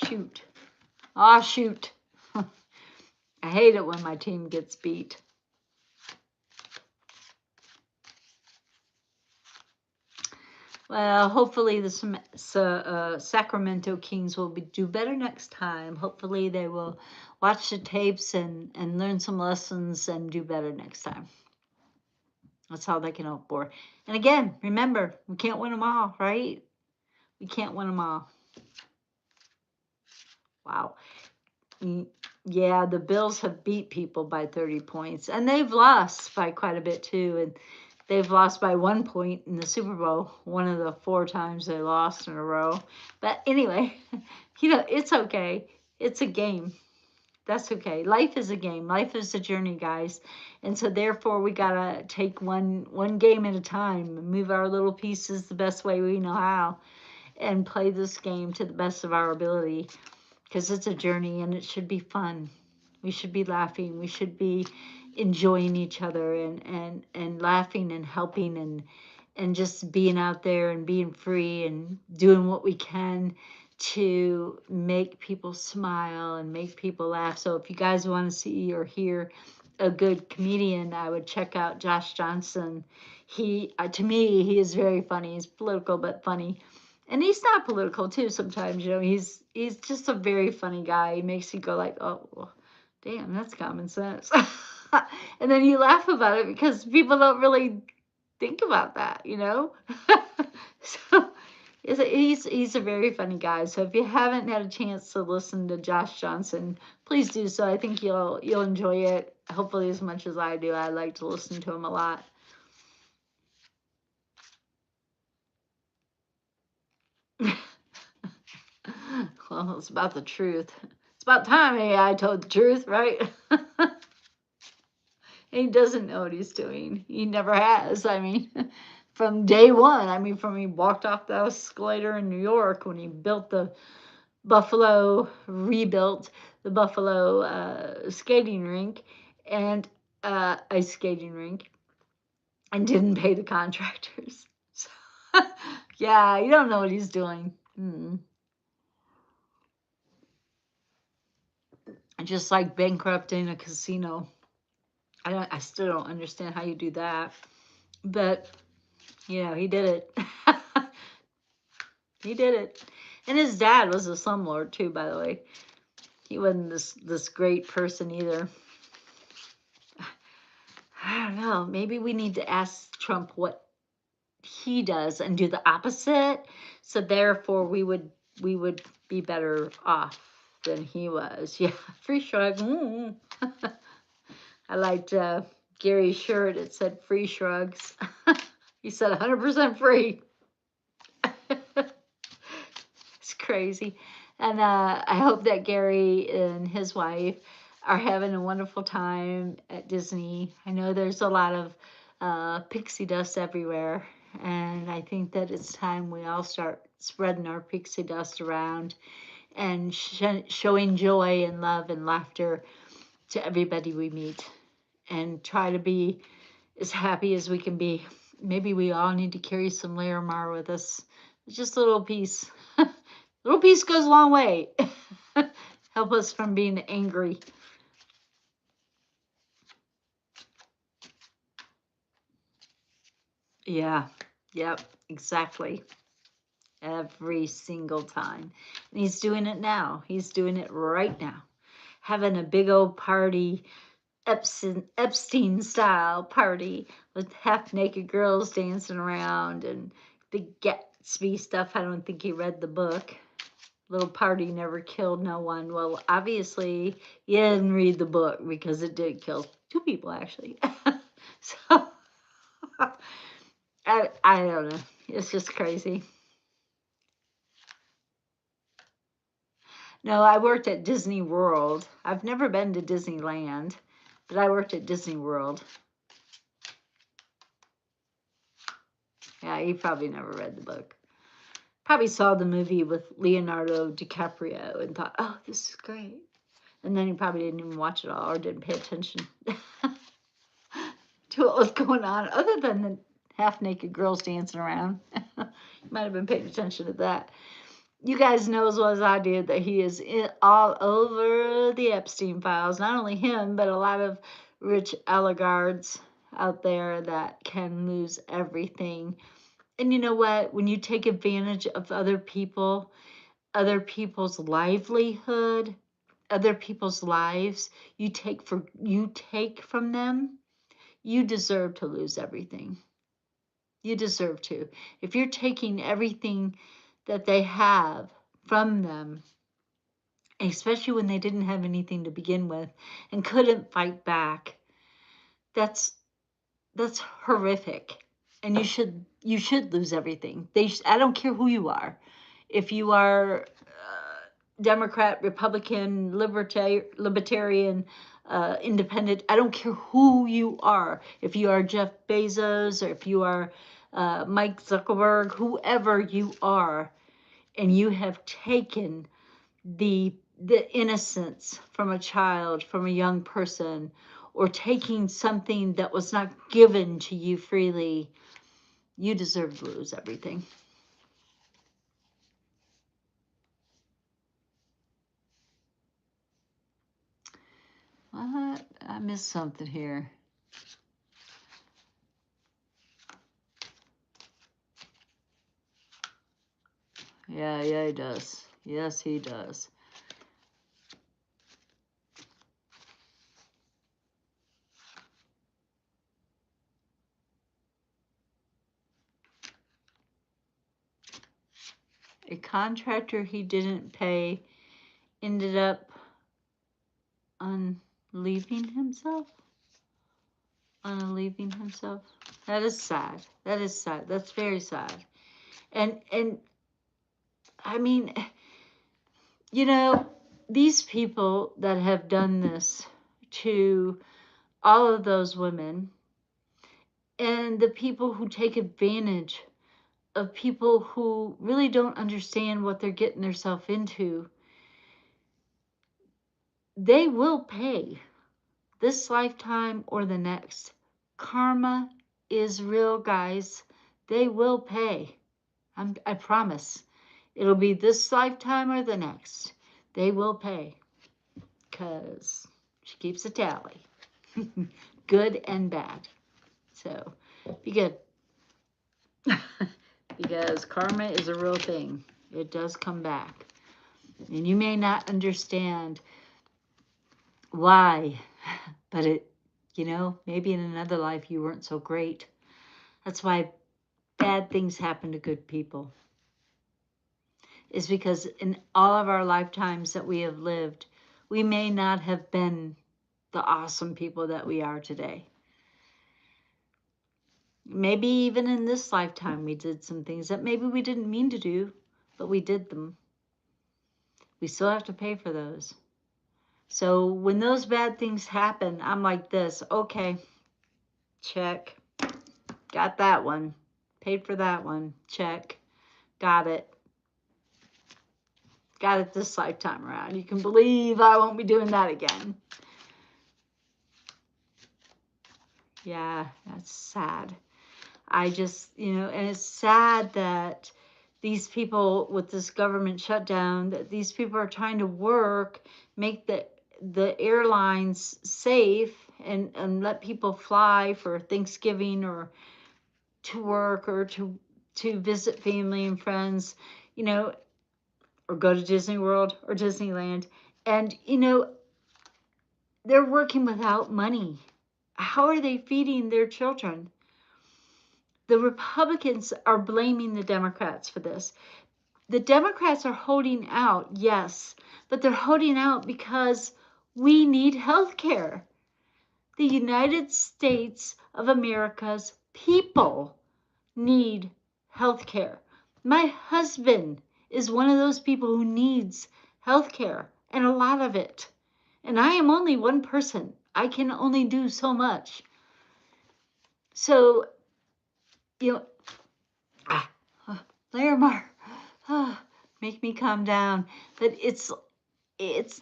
Shoot. Shoot. I hate it when my team gets beat. Well, hopefully the Sacramento Kings will do better next time. Hopefully they will watch the tapes and learn some lessons and do better next time. That's all they can hope for. And again, remember, we can't win them all, right? We can't win them all. Wow. Yeah, the Bills have beat people by 30 points, and they've lost by quite a bit too. And they've lost by 1 point in the Super Bowl, one of the four times they lost in a row. But anyway, it's okay. It's a game. That's okay. Life is a game. Life is a journey, guys. And so therefore we gotta take one game at a time and move our little pieces the best way we know how and play this game to the best of our ability because it's a journey and it should be fun. We should be laughing. We should be enjoying each other and laughing and helping and just being out there and being free and doing what we can to make people smile and make people laugh. So if you guys want to see or hear a good comedian, I would check out Josh Johnson. He, to me, he is very funny. He's political but funny, and he's not political too. Sometimes, he's just a very funny guy. He makes you go like, oh, well, damn, that's common sense. And then you laugh about it because people don't really think about that. So he's a very funny guy. So if you haven't had a chance to listen to Josh Johnson, please do so. I think you'll enjoy it. Hopefully as much as I do. I like to listen to him a lot. Well, it's about the truth. It's about time AI told the truth, right? He doesn't know what he's doing. He never has. I mean, from day one. I mean, from he walked off the escalator in New York when he rebuilt the Buffalo skating rink and ice skating rink, and didn't pay the contractors. So, yeah, you don't know what he's doing. Just like bankrupting a casino. I still don't understand how you do that, but he did it. He did it, and his dad was a slumlord too. By the way, he wasn't this great person either. I don't know. Maybe we need to ask Trump what he does and do the opposite. So therefore, we would be better off than he was. Yeah, free shrug. I liked Gary's shirt. It said free shrugs. He said 100% free. It's crazy. And I hope that Gary and his wife are having a wonderful time at Disney. I know there's a lot of pixie dust everywhere. And I think that it's time we all start spreading our pixie dust around and showing joy and love and laughter to everybody we meet and try to be as happy as we can be. Maybe we all need to carry some Larimar with us. Just a little piece. A little piece goes a long way. Help us from being angry. Yeah. Yep. Exactly. Every single time. And he's doing it now. He's doing it right now. Having a big old party, Epstein style party with half naked girls dancing around and the Gatsby stuff. I don't think he read the book. Little party never killed no one. Well, obviously, you didn't read the book because it did kill two people, actually. So, I don't know. It's just crazy. No, I worked at Disney World. I've never been to Disneyland, but I worked at Disney World. Yeah, he probably never read the book. Probably saw the movie with Leonardo DiCaprio and thought, oh, this is great. And then he probably didn't even watch it all or didn't pay attention to what was going on, other than the half naked girls dancing around. You might have been paying attention to that. You guys know as well as I did that he is all over the Epstein files. Not only him, but a lot of rich oligarchs out there that can lose everything. And you know what? When you take advantage of other people, other people's livelihood, other people's lives, you take from them, you deserve to lose everything. You deserve to. If you're taking everything that they have from them, especially when they didn't have anything to begin with and couldn't fight back. That's that's horrific. And you should lose everything. I don't care who you are. If you are Democrat, Republican, libertarian, independent, I don't care who you are. If you are Jeff Bezos or if you are Mike Zuckerberg, whoever you are, and you have taken the innocence from a child, from a young person, or taking something that was not given to you freely, you deserve to lose everything. What? I missed something here. Yeah, he does. Yes, he does. A contractor he didn't pay ended up unleaving himself. Unleaving himself. That is sad. That is sad. That's very sad. And I mean, you know, these people that have done this to all of those women and the people who take advantage of people who really don't understand what they're getting themselves into, they will pay this lifetime or the next. Karma is real, guys. They will pay. I promise. It'll be this lifetime or the next. They will pay because she keeps a tally, good and bad. So be good. Because karma is a real thing. It does come back. And you may not understand why, but maybe in another life you weren't so great. That's why bad things happen to good people. Is because in all of our lifetimes that we have lived, we may not have been the awesome people that we are today. Maybe even in this lifetime we did some things that maybe we didn't mean to do, but we did them. We still have to pay for those. So when those bad things happen, I'm like this, okay, check. Got that one. Paid for that one. Check. Got it. Got it this lifetime around. You can believe I won't be doing that again. Yeah, that's sad. I just, and it's sad that these people with this government shutdown, that these people are trying to work, make the airlines safe and let people fly for Thanksgiving or to work or to visit family and friends, or go to Disney World or Disneyland. And, they're working without money. How are they feeding their children? The Republicans are blaming the Democrats for this. The Democrats are holding out, yes, but they're holding out because we need health care. The United States of America's people need health care. My husband is one of those people who needs health care, and a lot of it. And I am only one person. I can only do so much. So, you know, Larimar, make me calm down. But it's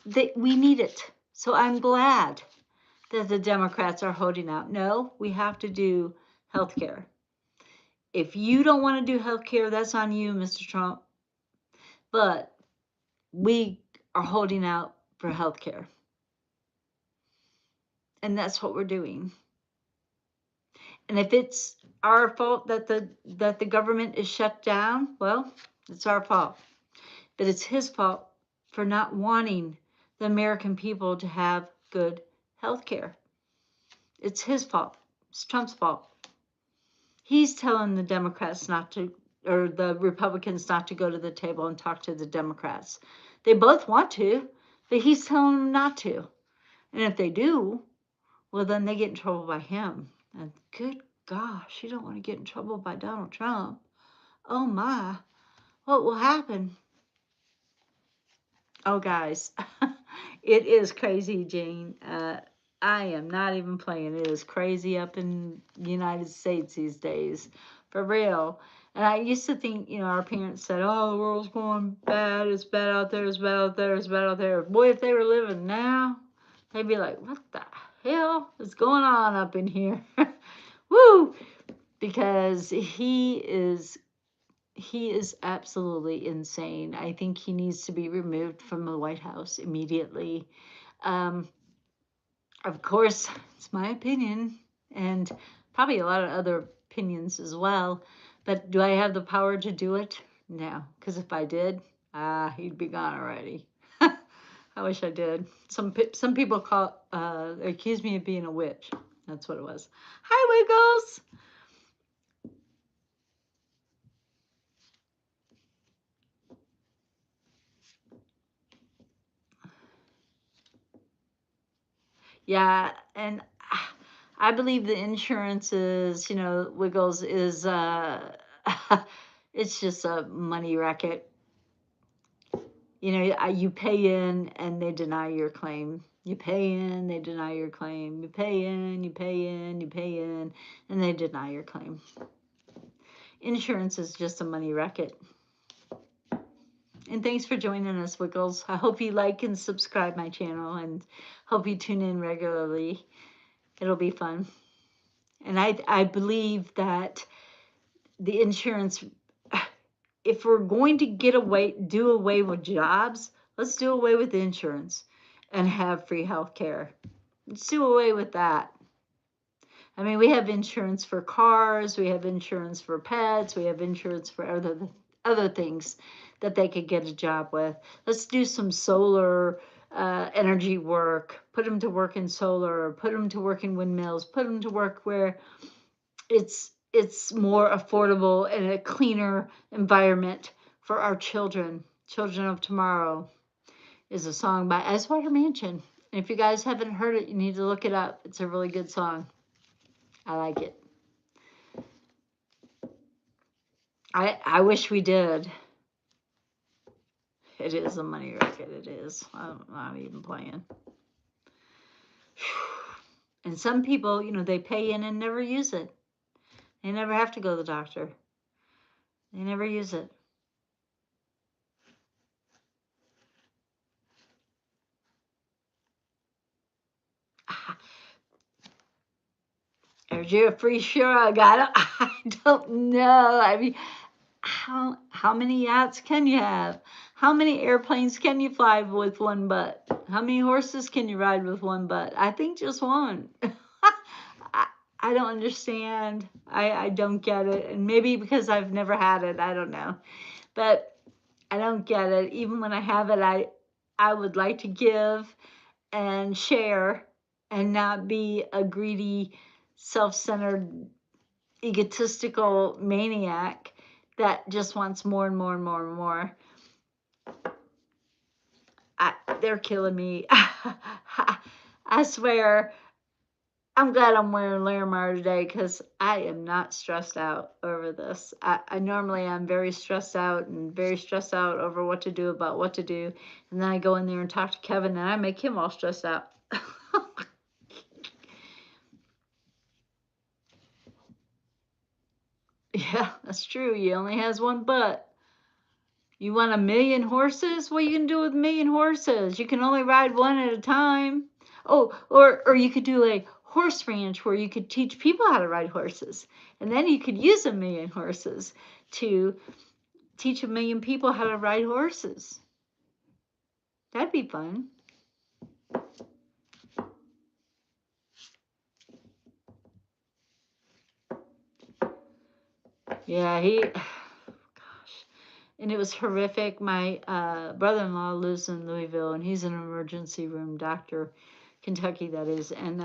that we need it. So I'm glad that the Democrats are holding out. No, we have to do health care. If you don't want to do health care, that's on you, Mr. Trump. But we are holding out for health care. And that's what we're doing. And if it's our fault that the government is shut down, well, it's our fault. But it's his fault for not wanting the American people to have good health care. It's his fault. It's Trump's fault. He's telling the Democrats not to, or the Republicans not to go to the table and talk to the Democrats. They both want to. But he's telling them not to. And if they do, well, then they get in trouble by him. And good gosh, you don't want to get in trouble by Donald Trump. Oh my, what will happen? Oh, guys, it is crazy, Jane. I am not even playing. It is crazy up in the United States these days, for real. And I used to think, our parents said, "Oh, the world's going bad. It's bad out there. It's bad out there. It's bad out there." Boy, if they were living now, they'd be like, "What the hell is going on up in here?" Woo! Because he is absolutely insane. I think he needs to be removed from the White House immediately. Um, of course, it's my opinion, and probably a lot of other opinions as well. But do I have the power to do it? No, because if I did, he'd be gone already. I wish I did. Some people accuse me of being a witch. That's what it was. Hi, Wiggles. Yeah, and I believe the insurance is, Wiggles is it's just a money racket. You pay in and they deny your claim. You pay in, they deny your claim. You pay in, you pay in, you pay in, and they deny your claim. Insurance is just a money racket. And thanks for joining us, Wiggles. I hope you like and subscribe my channel and hope you tune in regularly. It'll be fun. And I believe that the insurance, if we're going to do away with jobs, let's do away with insurance and have free health care. Let's do away with that. I mean, we have insurance for cars, we have insurance for pets, we have insurance for other things that they could get a job with. Let's do some solar energy work, put them to work in solar, put them to work in windmills, put them to work where it's more affordable and a cleaner environment for our children. Children of Tomorrow is a song by Icewater Mansion. And if you guys haven't heard it, you need to look it up. It's a really good song. I like it. I wish we did. It is a money racket. It is. I'm not even playing. And some people, they pay in and never use it. They never have to go to the doctor. They never use it. Are you free shrug? I don't know. I mean, how many yachts can you have? How many airplanes can you fly with one butt? How many horses can you ride with one butt? I think just one. I, I don't understand. I don't get it. And maybe because I've never had it, I don't know. But I don't get it. Even when I have it, I would like to give and share and not be a greedy, self-centered, egotistical maniac that just wants more and more and more and more. They're killing me. I swear. I'm glad I'm wearing Larimar today because I am not stressed out over this. I normally am very stressed out over what to do about what to do. And then I go in there and talk to Kevin and I make him all stressed out. Yeah, that's true. He only has one butt. You want 1,000,000 horses? What are you gonna do with 1,000,000 horses? You can only ride one at a time. Oh, or you could do a horse ranch where you could teach people how to ride horses, and then you could use 1,000,000 horses to teach 1,000,000 people how to ride horses. That'd be fun. Yeah, gosh, and it was horrific. My brother-in-law lives in Louisville, and he's an emergency room doctor, Kentucky, that is, and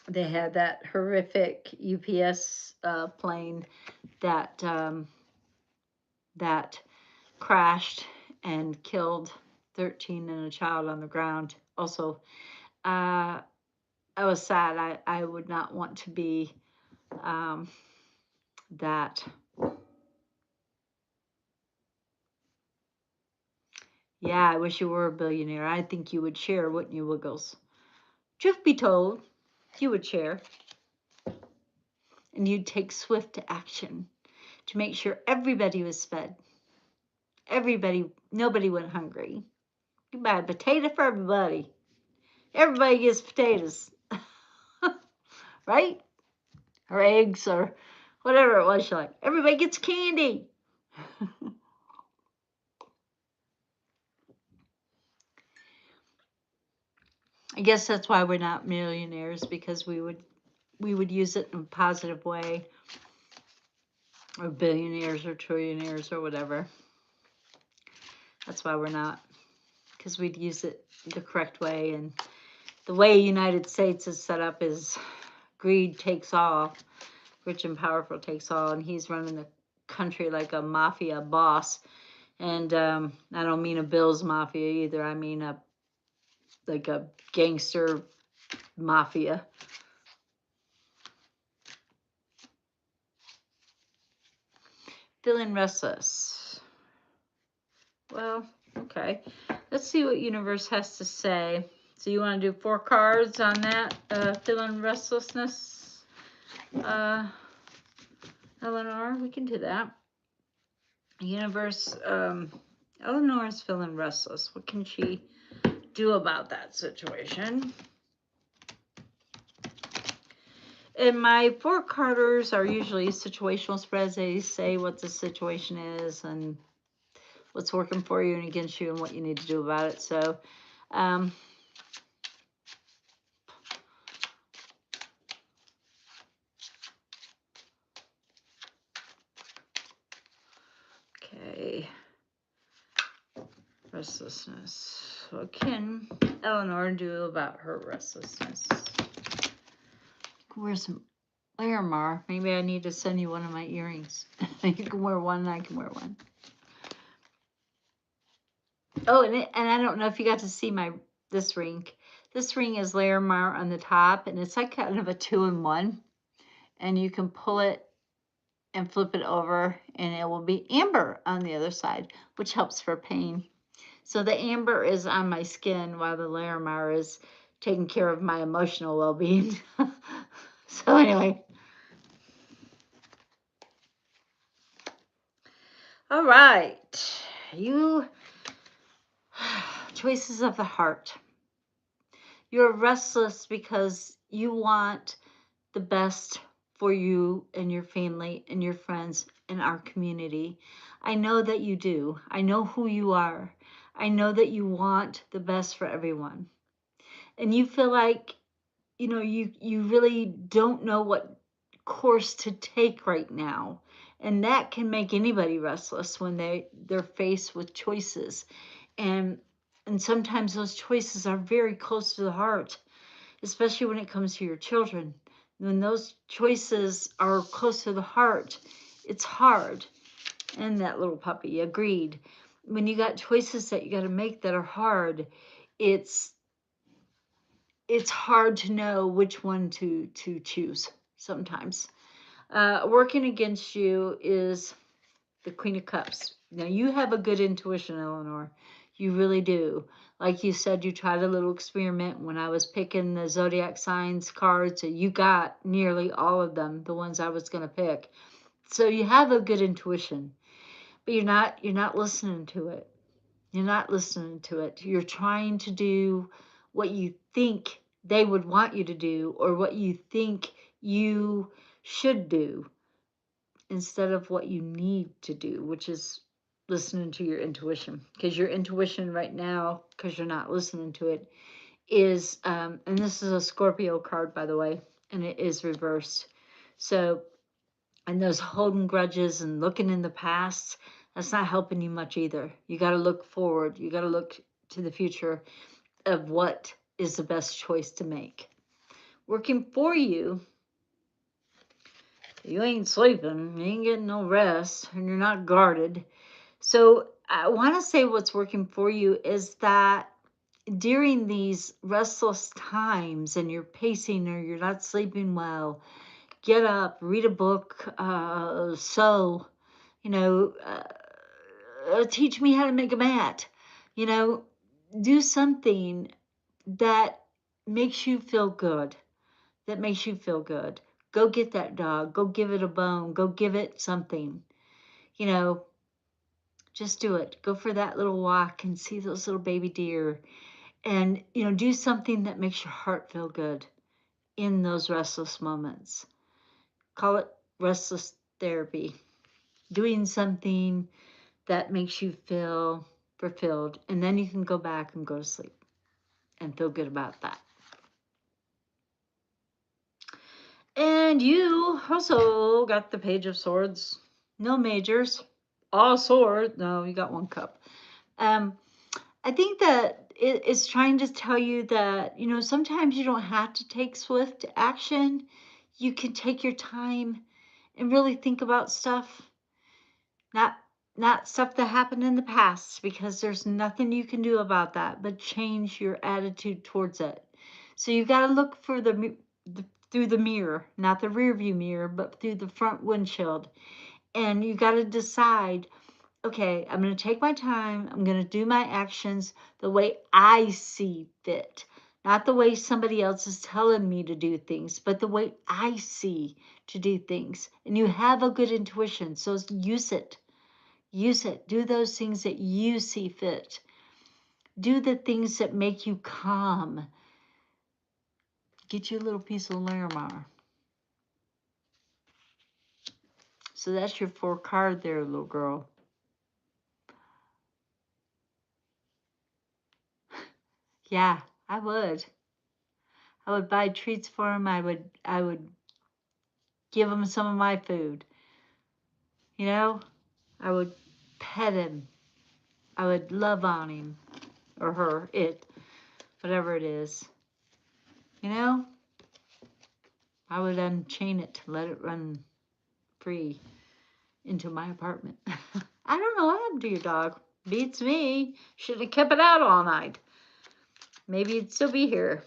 they had that horrific UPS plane that crashed and killed 13 and a child on the ground. Also, I was sad. I would not want to be um, that. Yeah, I wish you were a billionaire. I think you would share, wouldn't you, Wiggles? Truth be told, you would share, and you'd take swift action to make sure everybody was fed. Nobody went hungry. You buy a potato for everybody. Everybody gets potatoes, right? Or eggs or whatever it was. Like everybody gets candy. I guess that's why we're not millionaires, because we would use it in a positive way, or billionaires or trillionaires or whatever. That's why we're not, because we'd use it the correct way. And the way United States is set up is greed takes all, rich and powerful takes all, and he's running the country like a mafia boss. And I don't mean a Bills mafia either. I mean a gangster mafia. Feeling restless. Well, okay. Let's see what universe has to say. So you want to do 4 cards on that? Feeling restlessness, Eleanor? We can do that. Universe, Eleanor is feeling restless. What can she do about that situation? And my 4 carders are usually situational spreads. They say what the situation is and what's working for you and against you and what you need to do about it. So, okay. Restlessness. What can Eleanor do about her restlessness? You can wear some Larimar. Maybe I need to send you one of my earrings. You can wear one and I can wear one. Oh, and I don't know if you got to see this ring. This ring is Larimar on the top, and it's like kind of a 2-in-1. And you can pull it and flip it over, and it will be amber on the other side, which helps for pain. So the amber is on my skin while the Larimar is taking care of my emotional well-being. So anyway. All right. Choices of the heart. You're restless because you want the best for you and your family and your friends and our community. I know that you do. I know who you are. I know that you want the best for everyone. And you feel like, you really don't know what course to take right now. And that can make anybody restless when they're faced with choices. And sometimes those choices are very close to the heart, especially when it comes to your children. When those choices are close to the heart, it's hard. And that little puppy agreed. When you got choices that you got to make that are hard, it's hard to know which one to choose sometimes. Working against you is the Queen of Cups. Now, you have a good intuition, Eleanor. You really do. Like you said, you tried a little experiment when I was picking the zodiac signs cards, and you got nearly all of them, the ones I was going to pick. So you have a good intuition, but you're not listening to it. You're not listening to it. You're trying to do what you think they would want you to do, or what you think you should do, instead of what you need to do, which is listening to your intuition. Because your intuition right now, because you're not listening to it, is, and this is a Scorpio card, by the way, and it is reversed. So, and those holding grudges and looking in the past, that's not helping you much either. You got to look forward. You got to look to the future of what is the best choice to make. Working for you, you ain't sleeping, you ain't getting no rest, and you're not guarded. So I want to say what's working for you is that during these restless times and you're pacing or you're not sleeping well, get up, read a book, sew, you know, teach me how to make a mat, you know, do something that makes you feel good, that makes you feel good. Go get that dog, go give it a bone, go give it something, you know, just do it. Go for that little walk and see those little baby deer and, you know, do something that makes your heart feel good in those restless moments. Call it restless therapy. Doing something that makes you feel fulfilled. And then you can go back and go to sleep and feel good about that. And you also got the Page of Swords. No majors. All sword. No, you got one cup. Um, I think that it's trying to tell you that, you know, sometimes you don't have to take swift action. You can take your time and really think about stuff, not not stuff that happened in the past, because there's nothing you can do about that but change your attitude towards it. So you got to look for the through the mirror, not the rear view mirror, but through the front windshield. And you got to decide, okay, I'm going to take my time. I'm going to do my actions the way I see fit, not the way somebody else is telling me to do things, but the way I see to do things. And you have a good intuition, so use it. Use it. Do those things that you see fit. Do the things that make you calm. Get you a little piece of Larimar. So that's your 4 card there, little girl. Yeah, I would. I would buy treats for him. I would give him some of my food. You know, I would pet him. I would love on him or her, it, whatever it is. You know, I would unchain it, let it run free into my apartment. I don't know what happened to your dog. Beats me. Should have kept it out all night. Maybe it'd still be here.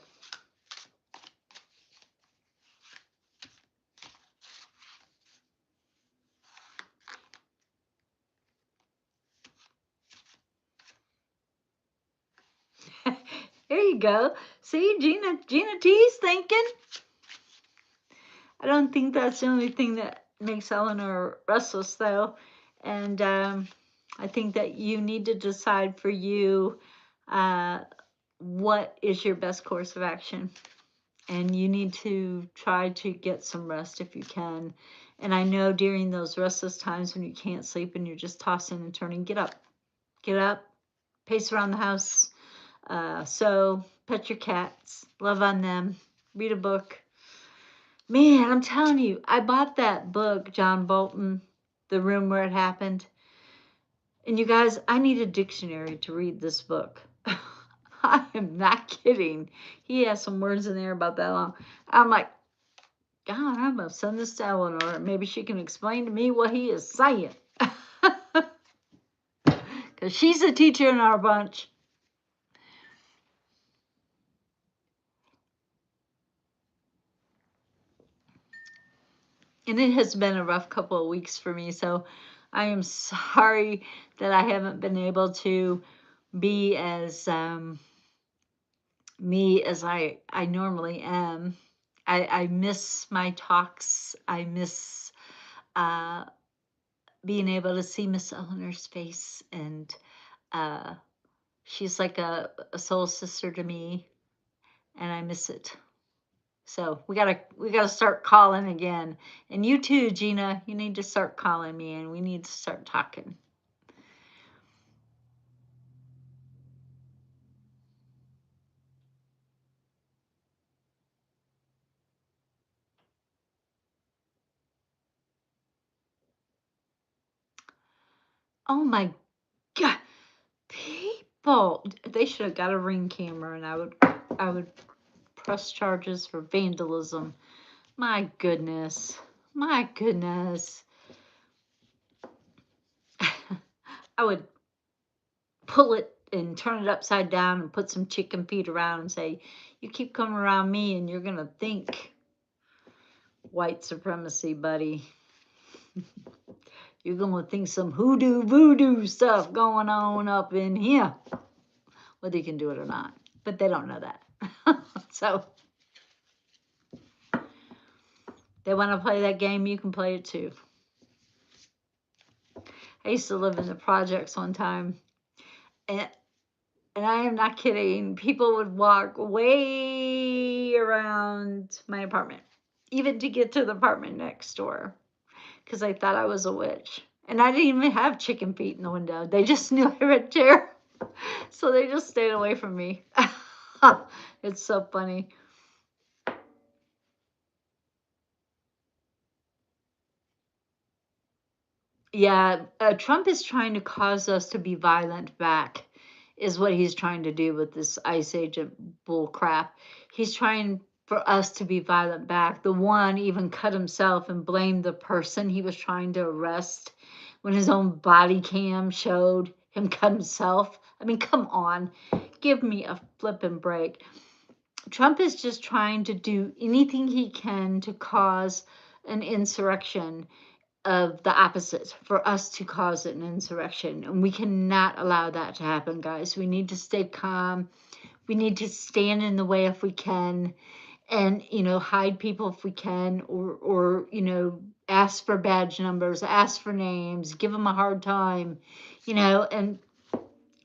There you go. See, Gina T's thinking. I don't think that's the only thing that makes Eleanor restless, though. And I think that you need to decide for you uh, what is your best course of action. And you need to try to get some rest if you can. And I know during those restless times when you can't sleep and you're just tossing and turning, get up. Get up, pace around the house, sew, pet your cats, love on them, read a book. Man, I'm telling you, I bought that book, John Bolton, The Room Where It Happened. And you guys, I need a dictionary to read this book. I am not kidding. He has some words in there about that long. I'm like, God, I'm going to send this to Eleanor. Maybe she can explain to me what he is saying. Because she's a teacher in our bunch. And it has been a rough couple of weeks for me. So I am sorry that I haven't been able to be as me as I normally am. I miss my talks. I miss uh, being able to see Miss Eleanor's face, and uh, she's like a soul sister to me, and I miss it. So we gotta start calling again. And you too, Gina. You need to start calling me, and we need to start talking. Oh my God, people! They should have got a Ring camera, and I would press charges for vandalism. My goodness. My goodness. I I would pull it and turn it upside down and put some chicken feet around and say, you keep coming around me and you're going to think white supremacy, buddy. You're going to think some hoodoo voodoo stuff going on up in here, whether you can do it or not. But they don't know that. So they want to play that game, you can play it too. I used to live in the projects one time, and I am not kidding. People would walk way around my apartment, even to get to the apartment next door, because I thought I was a witch. And I didn't even have chicken feet in the window. They just knew I read tarot. So they just stayed away from me. It's so funny. Yeah, Trump is trying to cause us to be violent back, is what he's trying to do with this ICE agent bull crap. He's trying for us to be violent back. The one even cut himself and blamed the person he was trying to arrest when his own body cam showed him cut himself. I mean, come on, give me a flippin' break. Trump is just trying to do anything he can to cause an insurrection of the opposite, for us to cause an insurrection. And we cannot allow that to happen, guys. We need to stay calm. We need to stand in the way if we can, and, hide people if we can, or, ask for badge numbers, ask for names, give them a hard time, and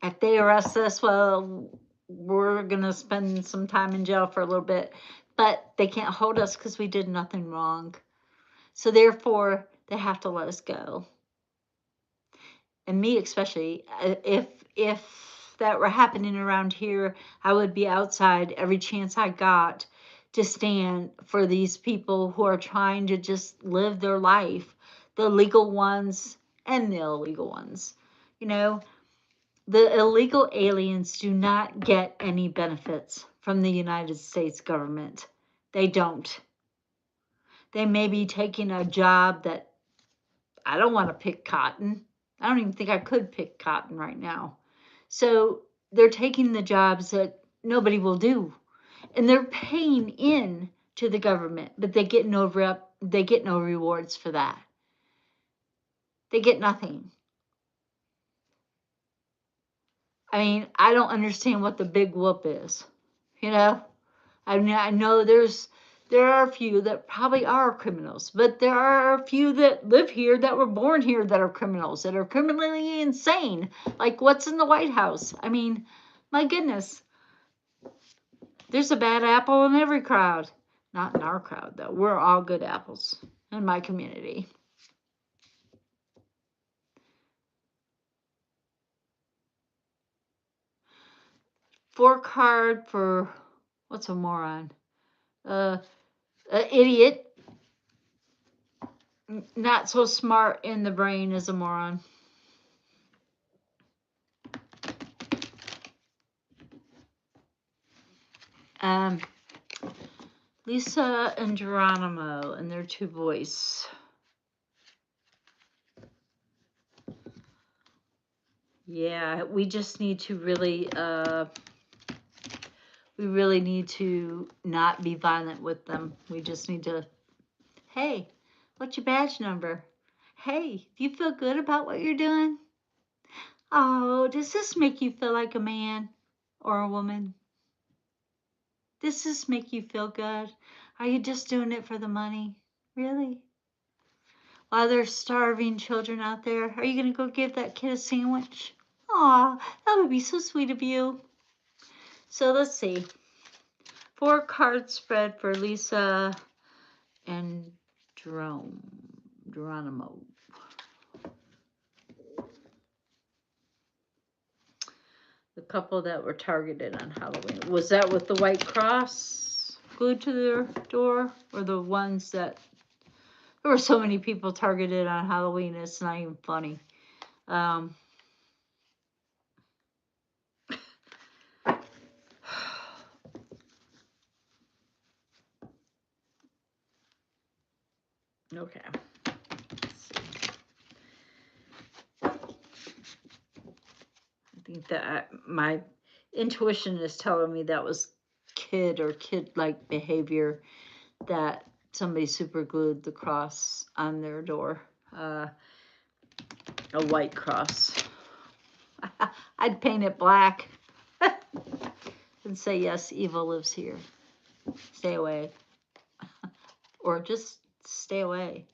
if they arrest us, well, we're going to spend some time in jail for a little bit, but they can't hold us because we did nothing wrong. So therefore, they have to let us go. And me especially, if that were happening around here, I would be outside every chance I got to stand for these people who are trying to just live their life, the legal ones and the illegal ones. The illegal aliens do not get any benefits from the United States government. They don't. They may be taking a job that I don't want to pick cotton. I don't even think I could pick cotton right now. So they're taking the jobs that nobody will do. And they're paying in to the government, but they get no rewards for that. They get nothing. I mean, I don't understand what the big whoop is. I mean, I know there are a few that probably are criminals, but there are a few that live here, that were born here, that are criminals, that are criminally insane. Like, what's in the White House? I mean, my goodness. There's a bad apple in every crowd. Not in our crowd, though. We're all good apples in my community. Four card for, what's a moron? Idiot. Not so smart in the brain as a moron. Lisa and Geronimo and their two boys. Yeah, we just need to really, we really need to not be violent with them. We just need to, hey, what's your badge number? Hey, do you feel good about what you're doing? Oh, does this make you feel like a man or a woman? Does this make you feel good? Are you just doing it for the money? Really? While there's starving children out there, are you going to go give that kid a sandwich? Aw, that would be so sweet of you. So let's see. 4 card spread for Lisa and Geronimo. The couple that were targeted on Halloween. Was that with the white cross glued to their door? Or the ones that... There were so many people targeted on Halloween, it's not even funny. Okay. think that my intuition is telling me that was kid-like behavior, that somebody super glued the cross on their door, a white cross. I'd paint it black and say, yes, evil lives here. Stay away. Or just stay away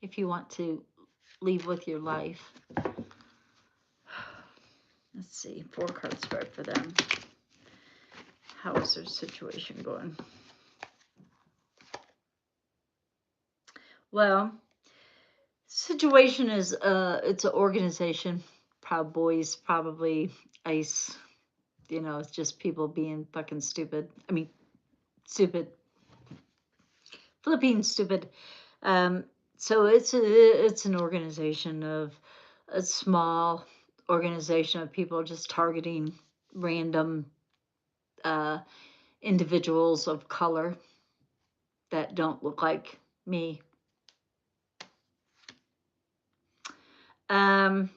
if you want to leave with your life. Let's see, 4 card spread for them. How is their situation going? Well, situation is it's an organization. Proud Boys, probably ICE. You know, it's just people being fucking stupid. I mean, stupid. Flipping stupid. So it's an organization of a small organization of people just targeting random individuals of color that don't look like me. Now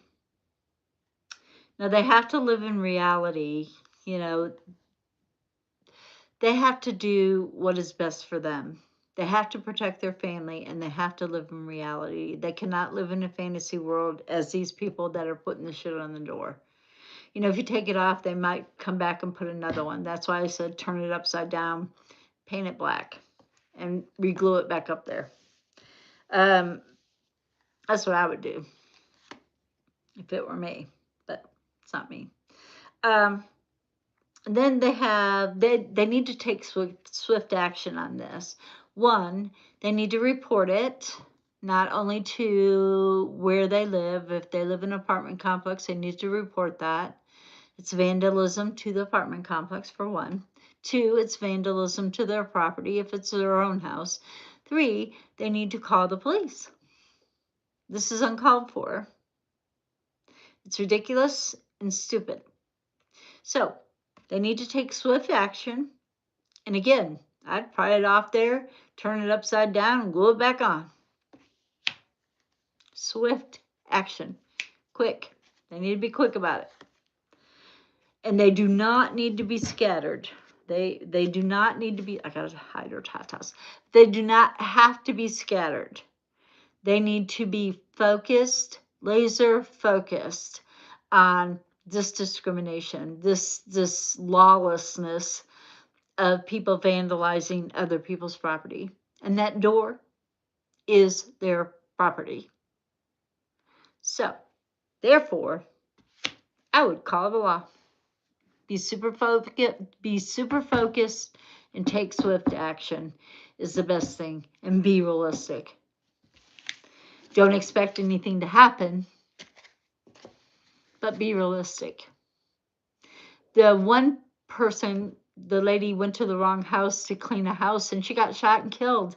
they have to live in reality. You know, they have to do what is best for them. They have to protect their family, and they have to live in reality. They cannot live in a fantasy world as these people that are putting the shit on the door. You know, if you take it off, they might come back and put another one. That's why I said turn it upside down, paint it black, and re-glue it back up there. That's what I would do if it were me, but it's not me. Then they need to take swift action on this. One, they need to report it, not only to where they live. If they live in an apartment complex, they need to report that. It's vandalism to the apartment complex, for one. 2, it's vandalism to their property if it's their own house. 3, they need to call the police. This is uncalled for. It's ridiculous and stupid. So they need to take swift action. And again, I'd pry it off there, turn it upside down, and glue it back on. Swift action. Quick. They need to be quick about it. And they do not need to be scattered. They do not need to be, I gotta hide her tatas. They do not have to be scattered. They need to be focused, laser focused on this discrimination, this lawlessness of people vandalizing other people's property. And that door is their property. So, therefore, I would call the law. Be super focused and take swift action is the best thing. And be realistic. Don't expect anything to happen, but be realistic. The one person, the lady went to the wrong house to clean a house, and she got shot and killed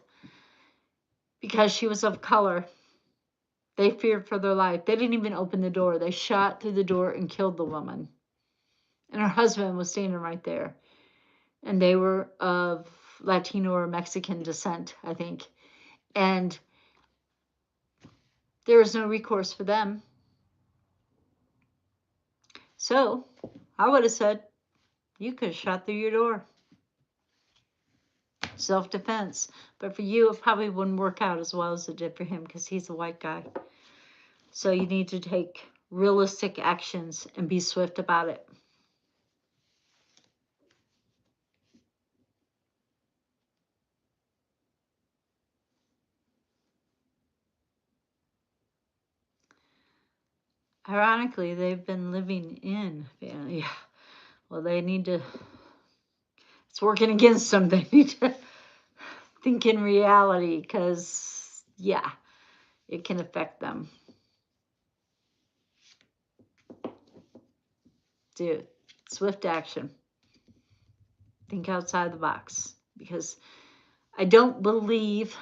because she was of color. They feared for their life. They didn't even open the door. They shot through the door and killed the woman. And her husband was standing right there. And they were of Latino or Mexican descent, I think. And there was no recourse for them. So I would have said, you could have shot through your door. Self-defense. But for you, it probably wouldn't work out as well as it did for him because he's a white guy. So you need to take realistic actions and be swift about it. Ironically, they've been living in family. Yeah. Well, they need to, it's working against them. They need to think in reality because, yeah, it can affect them. Dude, swift action. Think outside the box because I don't believe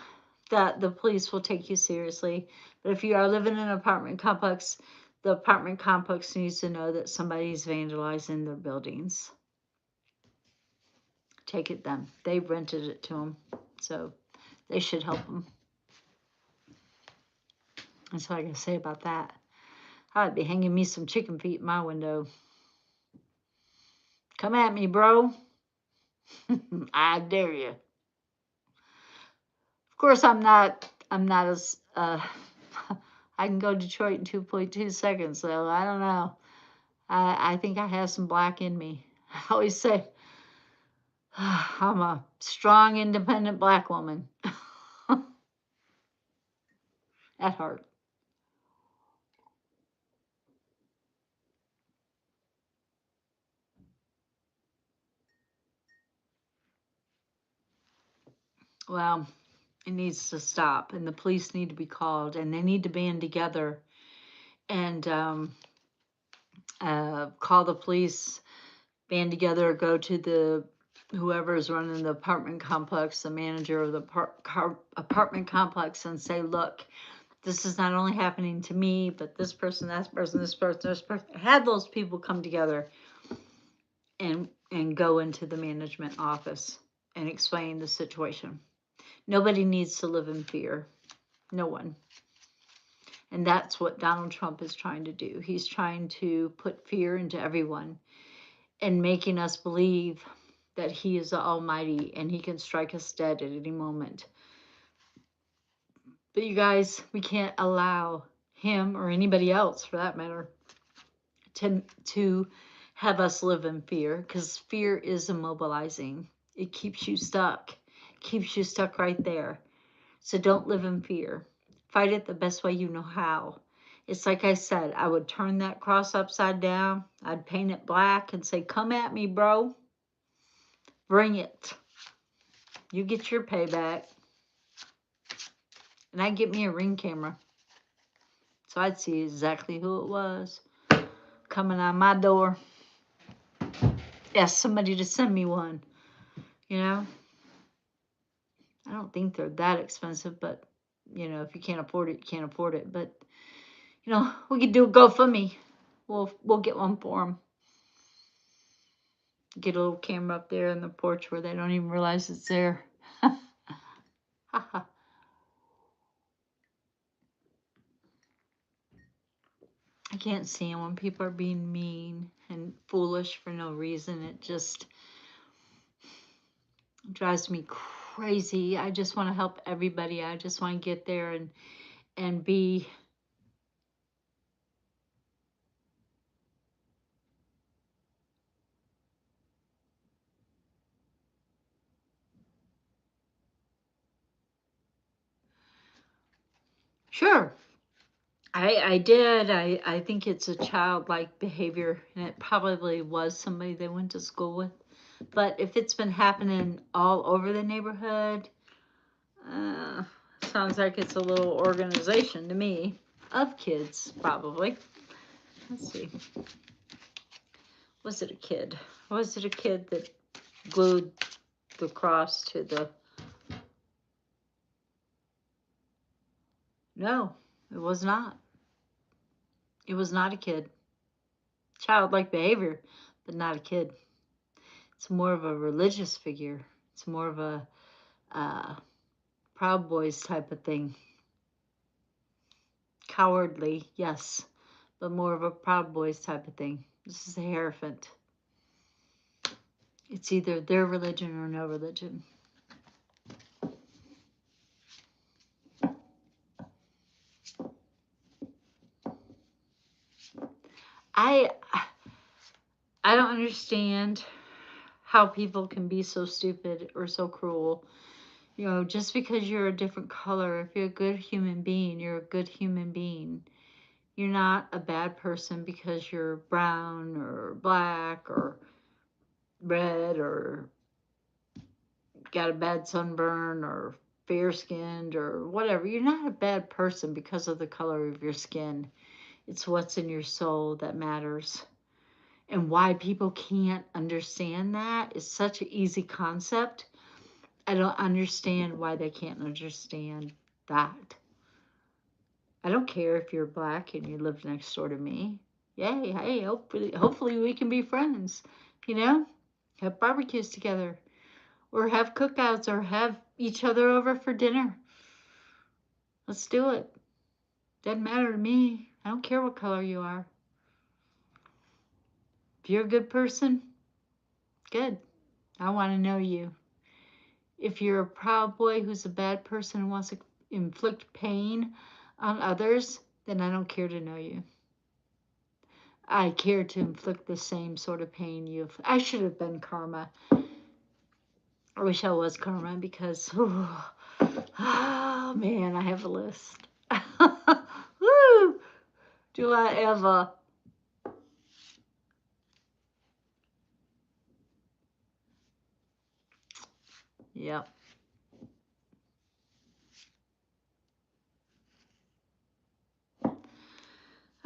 that the police will take you seriously. But if you are living in an apartment complex, the apartment complex needs to know that somebody's vandalizing their buildings. Take it them. They rented it to them, so they should help them. That's all I can say about that. I'd be hanging me some chicken feet in my window. Come at me, bro. I dare you. Of course, I'm not. I'm not as. I can go Detroit in 2.2 seconds, so I don't know. I think I have some black in me. I always say I'm a strong, independent black woman at heart. Well, it needs to stop, and the police need to be called, and they need to band together and call the police, band together, go to the whoever is running the apartment complex, the manager of the apartment complex, and say, look, this is not only happening to me, but this person, that person, this person, this person. Have those people come together and go into the management office and explain the situation. Nobody needs to live in fear. No one. And that's what Donald Trump is trying to do. He's trying to put fear into everyone and making us believe that he is the Almighty and he can strike us dead at any moment. But you guys, we can't allow him or anybody else for that matter to have us live in fear, because fear is immobilizing. It keeps you stuck, right there. So don't live in fear. Fight it the best way you know how. It's like I said, I would turn that cross upside down. I'd paint it black and say, come at me, bro. Bring it. You get your payback. And I'd get me a Ring camera, so I'd see exactly who it was coming on my door. Ask somebody to send me one. You know, I don't think they're that expensive, but if you can't afford it, you can't afford it. But we could do a GoFundMe. We'll get one for them. Get a little camera up there in the porch where they don't even realize it's there. I can't stand when people are being mean and foolish for no reason. It just drives me crazy. I just want to help everybody. I just want to get there and be sure. I did. I think it's a childlike behavior, and it probably was somebody they went to school with. But if it's been happening all over the neighborhood, uh, sounds like it's a little organization to me of kids, probably. Let's see. Was it a kid? Was it a kid that glued the cross to the... No, it was not. It was not a kid. Childlike behavior, but not a kid. It's more of a religious figure. It's more of a Proud Boys type of thing. Cowardly, yes, but more of a Proud Boys type of thing. This is a Hierophant. It's either their religion or no religion. I don't understand how people can be so stupid or so cruel. Just because you're a different color, if you're a good human being, you're a good human being. You're not a bad person because you're brown or black or red or got a bad sunburn or fair-skinned or whatever. You're not a bad person because of the color of your skin. It's what's in your soul that matters. And why people can't understand that is such an easy concept. I don't understand why they can't understand that. I don't care if you're black and you live next door to me. Yay, hey, hopefully we can be friends. Have barbecues together, or have cookouts, or have each other over for dinner. Let's do it. Doesn't matter to me. I don't care what color you are. If you're a good person, good. I want to know you. If you're a proud boy who's a bad person and wants to inflict pain on others, then I don't care to know you. I care to inflict the same sort of pain you've. I should have been karma. I wish I was karma because, oh man, I have a list. Woo! Do I ever? Yep.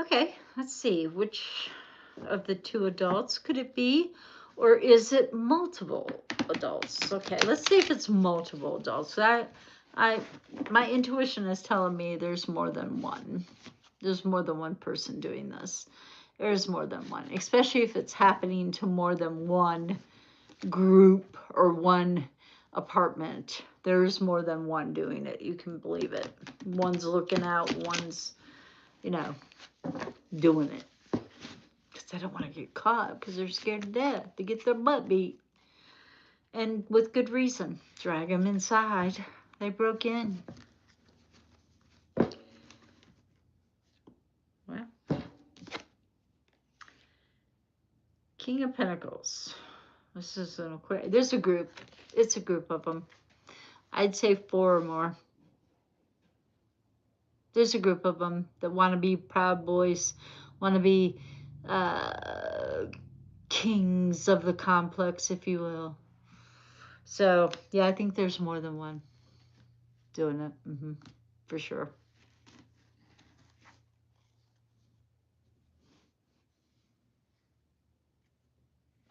Okay, let's see. Which of the two adults could it be? Or is it multiple adults? Okay, let's see if it's multiple adults. My intuition is telling me there's more than one. There's more than one person doing this. There's more than one, especially if it's happening to more than one group or one apartment. There's more than one doing it. You can believe it. One's looking out, one's, you know, doing it. Because they don't want to get caught because they're scared to death to get their butt beat. And with good reason. Drag them inside. They broke in. Well, King of Pentacles. This is an Aquarius. There's a group. It's a group of them. I'd say 4 or more. There's a group of them that want to be proud boys, want to be kings of the complex, if you will. So, yeah, I think there's more than one doing it. For sure.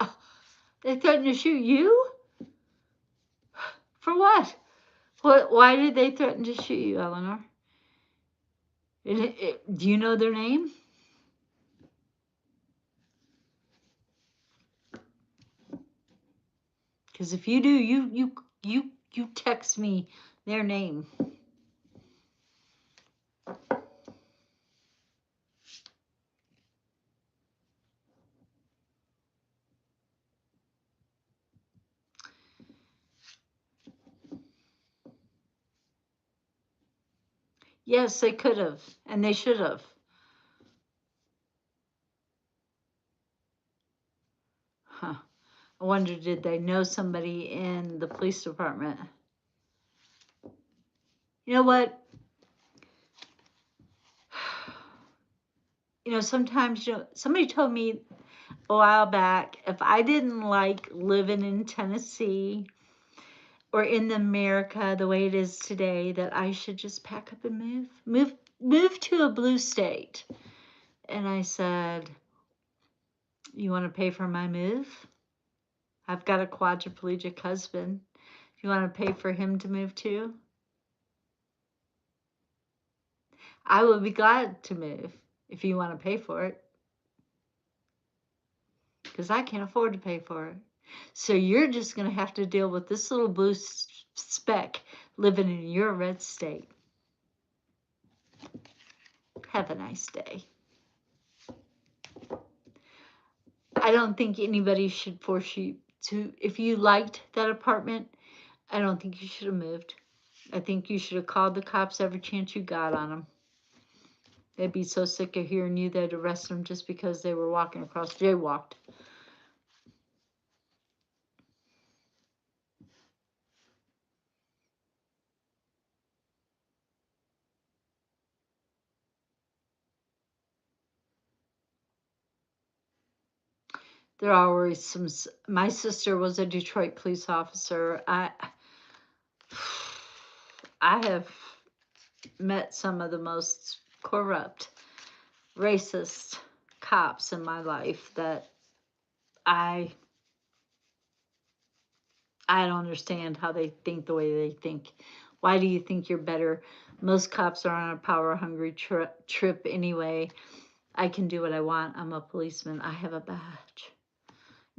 Oh, they threatened to shoot you? For what? Why did they threaten to shoot you, Eleanor? Do you know their name? Because if you do, you text me their name. Yes, they could have, and they should have. Huh. I wonder, did they know somebody in the police department? You know what? Sometimes, somebody told me a while back, if I didn't like living in Tennessee or in America the way it is today, that I should just pack up and move to a blue state. And I said, you want to pay for my move? I've got a quadriplegic husband. You want to pay for him to move too? I will be glad to move if you want to pay for it. Because I can't afford to pay for it. So you're just going to have to deal with this little blue speck living in your red state. Have a nice day. I don't think anybody should force you to. If you liked that apartment, I don't think you should have moved. I think you should have called the cops every chance you got on them. They'd be so sick of hearing you, they'd arrest them just because they were walking across, jaywalked. There are always some. My sister was a Detroit police officer. I have met some of the most corrupt, racist cops in my life that I don't understand how they think the way they think. Why do you think you're better? Most cops are on a power hungry trip anyway. I can do what I want. I'm a policeman. I have a badge.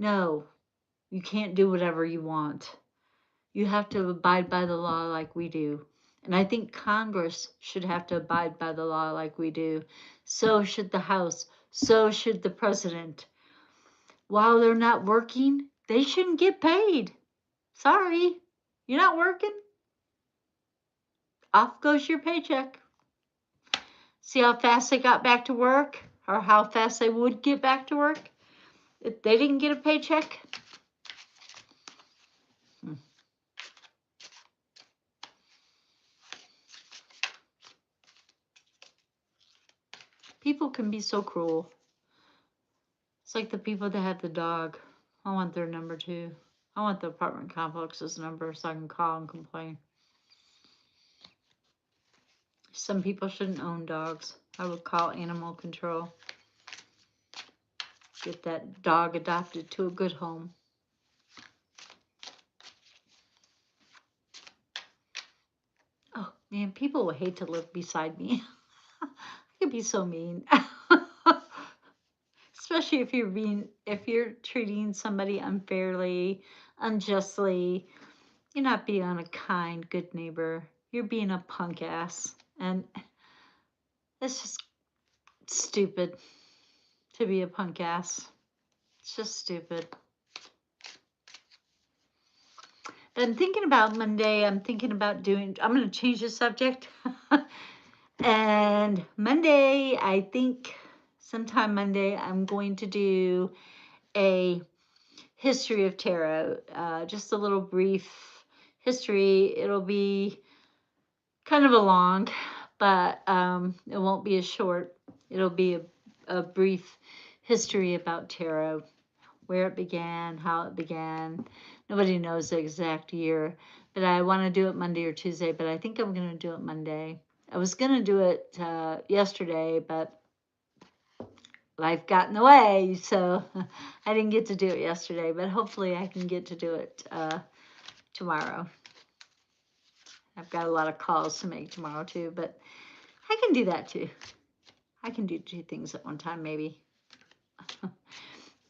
No, you can't do whatever you want. You have to abide by the law like we do. And I think Congress should have to abide by the law like we do. So should the House. So should the president. While they're not working, they shouldn't get paid. Sorry, you're not working. Off goes your paycheck. See how fast they got back to work, or how fast they would get back to work if they didn't get a paycheck? Hmm. People can be so cruel. It's like the people that have the dog. I want their number too. I want the apartment complex's number so I can call and complain. Some people shouldn't own dogs. I would call animal control. Get that dog adopted to a good home. Oh man, people would hate to live beside me. I could be so mean. Especially if you're treating somebody unfairly, unjustly, you're not being a kind, good neighbor. You're being a punk ass. And it's just stupid to be a punk ass. It's just stupid. But I'm thinking about Monday. I'm going to change the subject. And Monday, I think sometime Monday, I'm going to do a history of tarot. Just a little brief history. It'll be kind of a long, but it won't be a short. It'll be a brief history about tarot, where it began, how it began. Nobody knows the exact year, but I want to do it Monday or Tuesday, but I think I'm going to do it Monday. I was going to do it yesterday, but life got in the way, so I didn't get to do it yesterday, but hopefully I can get to do it tomorrow. I've got a lot of calls to make tomorrow too, but I can do that too. I can do two things at one time, maybe.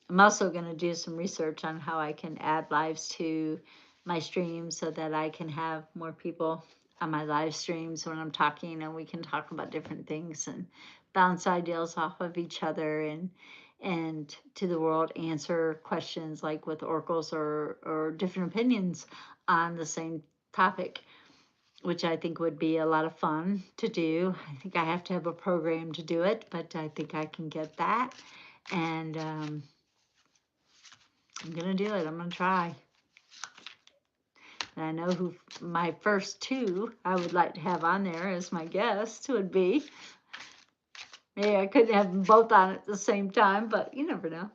I'm also going to do some research on how I can add lives to my streams so that I can have more people on my live streams when I'm talking, and we can talk about different things and bounce ideas off of each other, and to the world answer questions like with oracles or different opinions on the same topic, which I think would be a lot of fun to do. I think I have to have a program to do it, but I think I can get that. And I'm going to do it. I'm going to try. And I know who my first two I would like to have on there as my guests would be. Maybe I couldn't have them both on at the same time, but you never know.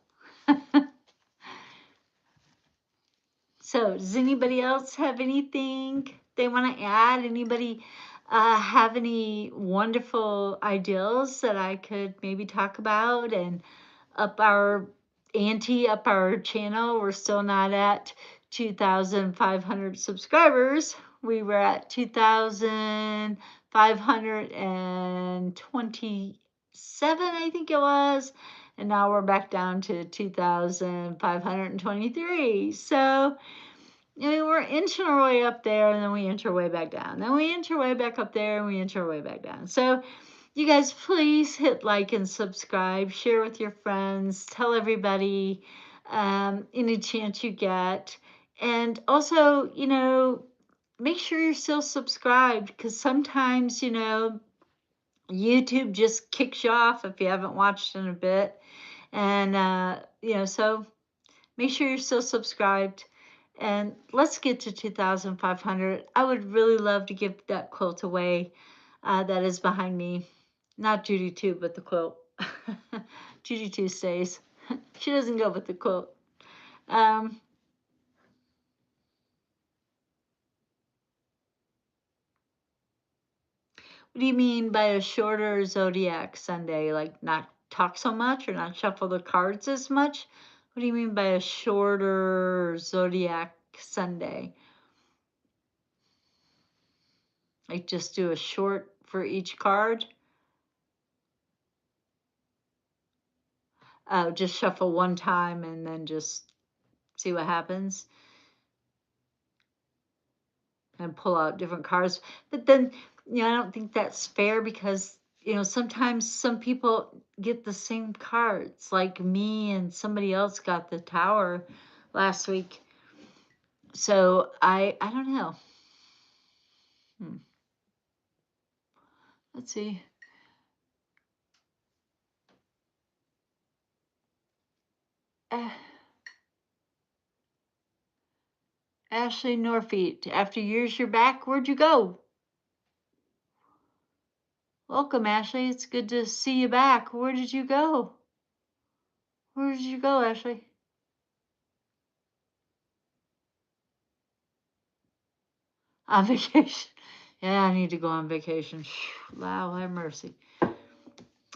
So, does anybody else have anything they want to add? Anybody have any wonderful ideas that I could maybe talk about and up our ante, up our channel? We're still not at 2,500 subscribers. We were at 2,527, I think it was. And now we're back down to 2,523. So, we're inching our way up there, and then we inch our way back down. Then we inch our way back up there, and we inch our way back down. So, you guys, please hit like and subscribe, share with your friends, tell everybody any chance you get. And also, make sure you're still subscribed, because sometimes, YouTube just kicks you off if you haven't watched in a bit. And, so make sure you're still subscribed. And let's get to 2,500. I would really love to give that quilt away that is behind me. Not Judy 2, but the quilt. Judy 2 stays. She doesn't go with the quilt. What do you mean by a shorter zodiac Sunday? Like not talk so much or not shuffle the cards as much? What do you mean by a shorter zodiac Sunday? Like just do a short for each card? Just shuffle one time and then just see what happens. and pull out different cards. But then, I don't think that's fair because, sometimes some people get the same cards, like me and somebody else got the tower last week. So I don't know. Hmm. Let's see. Uh, Ashley Norfeet, after years you're back. Where'd you go? Welcome, Ashley. It's good to see you back. Where did you go? Where did you go, Ashley? On vacation. Yeah, I need to go on vacation. Wow, have mercy.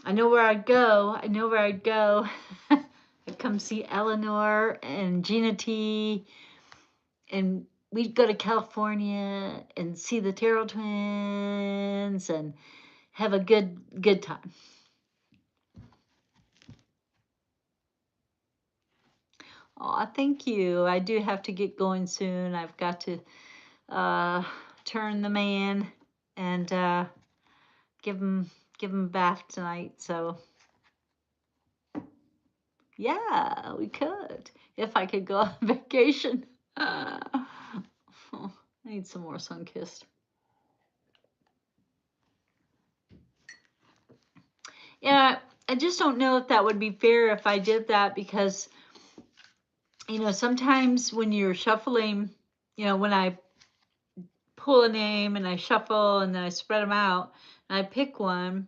I know where I'd go. I know where I'd go. I'd come see Eleanor and Gina T. And we'd go to California and see the Terrell twins and have a good time. Oh, thank you. I do have to get going soon. I've got to turn the man and give him a bath tonight. So yeah, we could if I could go on vacation. I need some more sun kissed. Yeah, I just don't know if that would be fair if I did that because sometimes when you're shuffling, when I pull a name and I shuffle and then I spread them out and I pick one,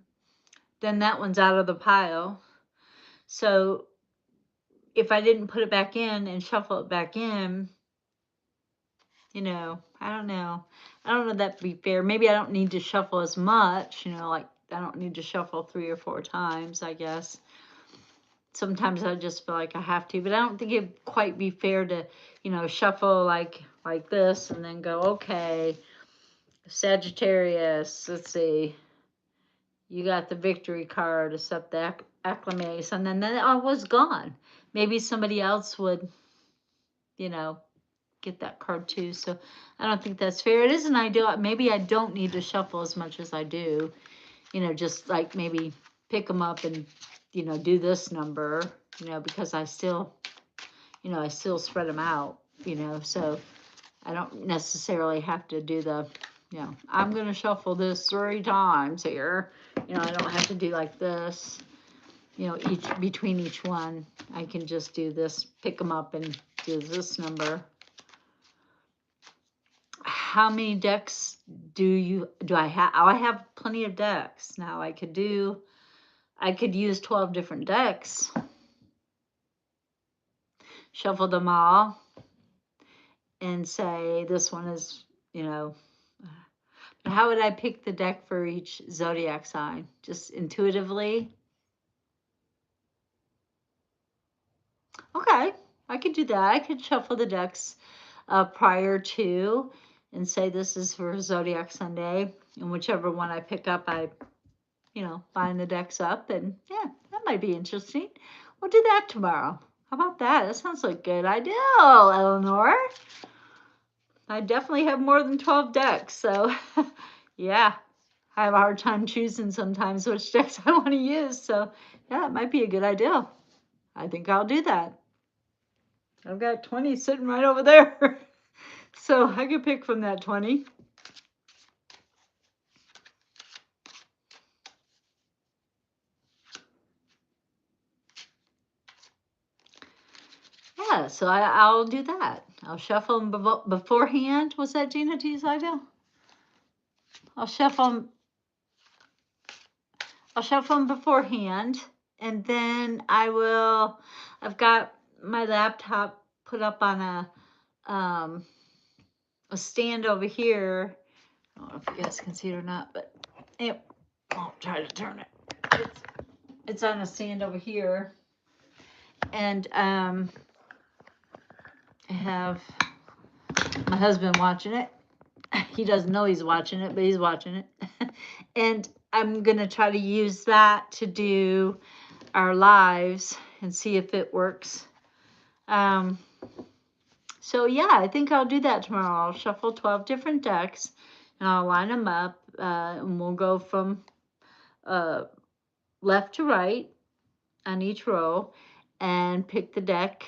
then that one's out of the pile. So if I didn't put it back in and shuffle it back in, I don't know. I don't know if that'd be fair. Maybe I don't need to shuffle as much, like I don't need to shuffle 3 or 4 times, I guess. Sometimes I just feel like I have to, but I don't think it'd quite be fair to, shuffle like this and then go, okay, Sagittarius, let's see. You got the victory card, except the acclimates, and then I was gone. Maybe somebody else would, get that card too. So I don't think that's fair. It is an ideal. Maybe I don't need to shuffle as much as I do. Just like maybe pick them up and, do this number, because I still spread them out, so I don't necessarily have to do the, I'm going to shuffle this 3 times here. I don't have to do like this, between each one. I can just do this, pick them up and do this number. How many decks do I have? Oh, I have plenty of decks. Now I could use 12 different decks. Shuffle them all and say this one is, how would I pick the deck for each zodiac sign? Just intuitively? Okay, I could do that. I could shuffle the decks prior to and say this is for Zodiac Sunday. And whichever one I pick up, I, line the decks up. And yeah, that might be interesting. We'll do that tomorrow. How about that? That sounds like a good idea, Eleanor. I definitely have more than 12 decks. So yeah, I have a hard time choosing sometimes which decks I want to use. So yeah, it might be a good idea. I think I'll do that. I've got 20 sitting right over there. So I could pick from that 20. Yeah, so I'll do that. I'll shuffle them beforehand. Was that Gina T's idea? I'll shuffle them beforehand, and then I've got my laptop put up on a stand over here. I don't know if you guys can see it or not, but I'll try to turn it. It's on a stand over here, and I have my husband watching it. He doesn't know he's watching it, but he's watching it. And I'm going to try to use that to do our lives and see if it works. So yeah, I think I'll do that tomorrow. I'll shuffle 12 different decks and I'll line them up, and we'll go from uh, left to right on each row and pick the deck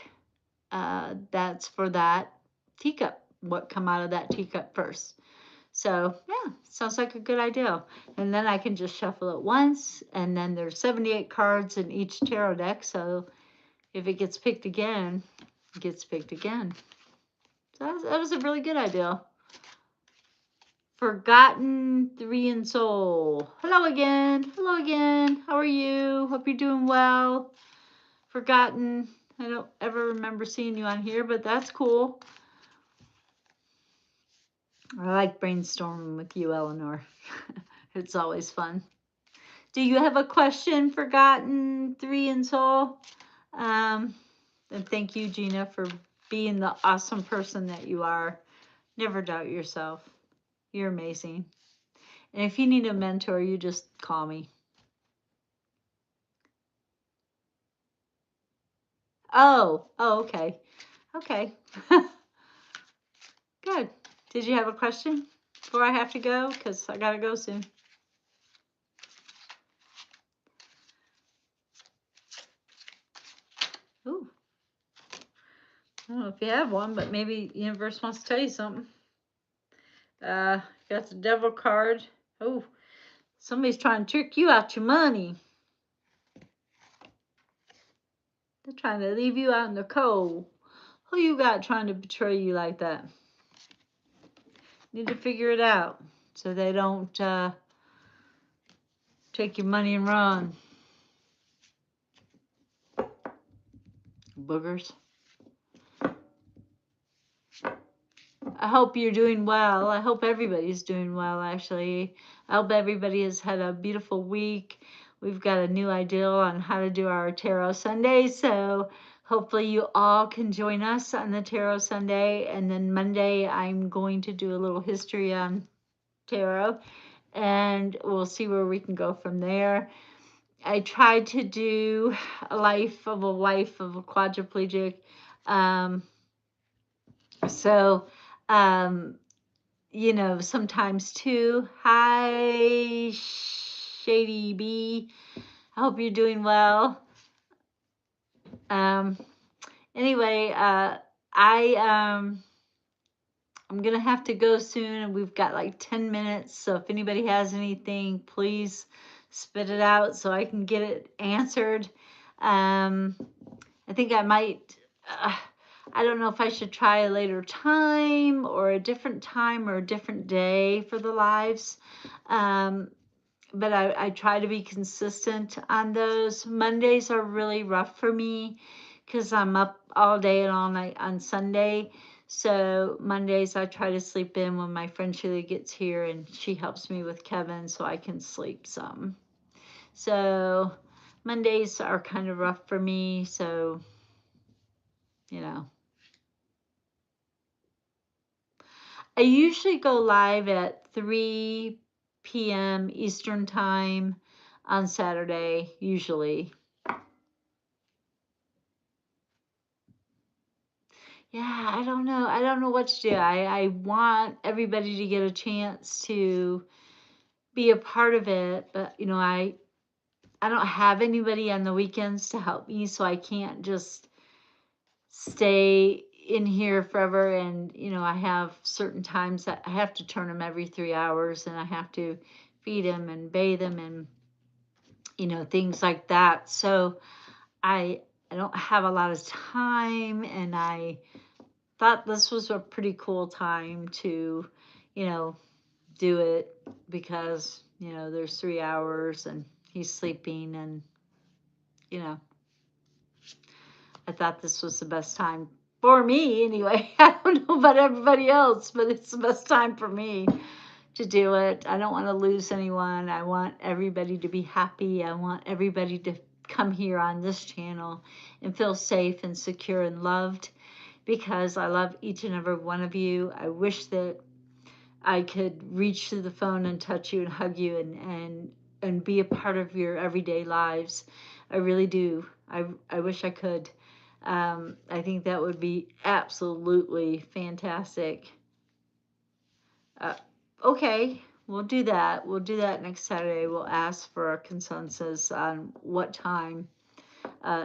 that's for that teacup, what come out of that teacup first. So yeah, sounds like a good idea. And then I can just shuffle it once, and then there's 78 cards in each tarot deck. So if it gets picked again, it gets picked again. So that was a really good idea. Forgotten 3 in Soul. Hello again. Hello again. How are you? Hope you're doing well. Forgotten. I don't ever remember seeing you on here, but that's cool. I like brainstorming with you, Eleanor. It's always fun. Do you have a question, Forgotten 3 in Soul? And thank you, Gina, for being the awesome person that you are. Never doubt yourself. You're amazing. And if you need a mentor, you just call me. Oh, okay. Okay. Good. Did you have a question before I have to go? Because I got to go soon. Ooh. I don't know if you have one, but maybe the universe wants to tell you something. Got the devil card. Oh, somebody's trying to trick you out your money. They're trying to leave you out in the cold. Who you got trying to betray you like that? Need to figure it out so they don't take your money and run. Boogers. I hope you're doing well. I hope everybody's doing well, actually. I hope everybody has had a beautiful week. We've got a new idea on how to do our Tarot Sunday, so hopefully you all can join us on the Tarot Sunday. And then Monday, I'm going to do a little history on tarot, and we'll see where we can go from there. I tried to do a life of a wife of a quadriplegic. So, sometimes too. Hi, Shady B. I hope you're doing well. Um, anyway, I'm gonna have to go soon, and we've got like 10 minutes. So if anybody has anything, please spit it out so I can get it answered. I think I might. I don't know if I should try a later time or a different time or a different day for the lives. But I try to be consistent on those. Mondays are really rough for me because I'm up all day and all night on Sunday. So Mondays I try to sleep in when my friend Sheila gets here, and she helps me with Kevin so I can sleep some. So Mondays are kind of rough for me. So, you know. I usually go live at 3 p.m. Eastern time on Saturday, usually. Yeah, I don't know. I don't know what to do. I want everybody to get a chance to be a part of it, but I don't have anybody on the weekends to help me, so I can't just stay in here forever. And I have certain times that I have to turn them every 3 hours, and I have to feed them and bathe them and things like that. So I don't have a lot of time, and I thought this was a pretty cool time to, you know, do it because, there's 3 hours and he's sleeping, and, you know, I thought this was the best time for me anyway. I don't know about everybody else, but it's the best time for me to do it. I don't want to lose anyone. I want everybody to be happy. I want everybody to come here on this channel and feel safe and secure and loved, because I love each and every one of you. I wish that I could reach through the phone and touch you and hug you and be a part of your everyday lives. I really do. I wish I could. I think that would be absolutely fantastic. Uh, okay, we'll do that. We'll do that next Saturday. We'll ask for a consensus on what time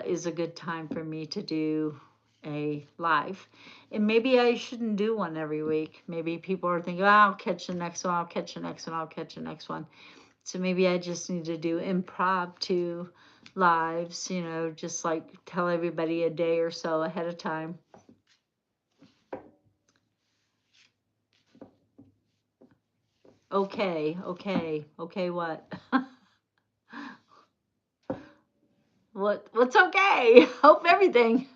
is a good time for me to do a live. And maybe I shouldn't do one every week. Maybe people are thinking, oh, I'll catch the next one, I'll catch the next one, I'll catch the next one. So maybe I just need to do impromptu lives, just like tell everybody a day or so ahead of time. Okay, what? What's okay? Hope everything.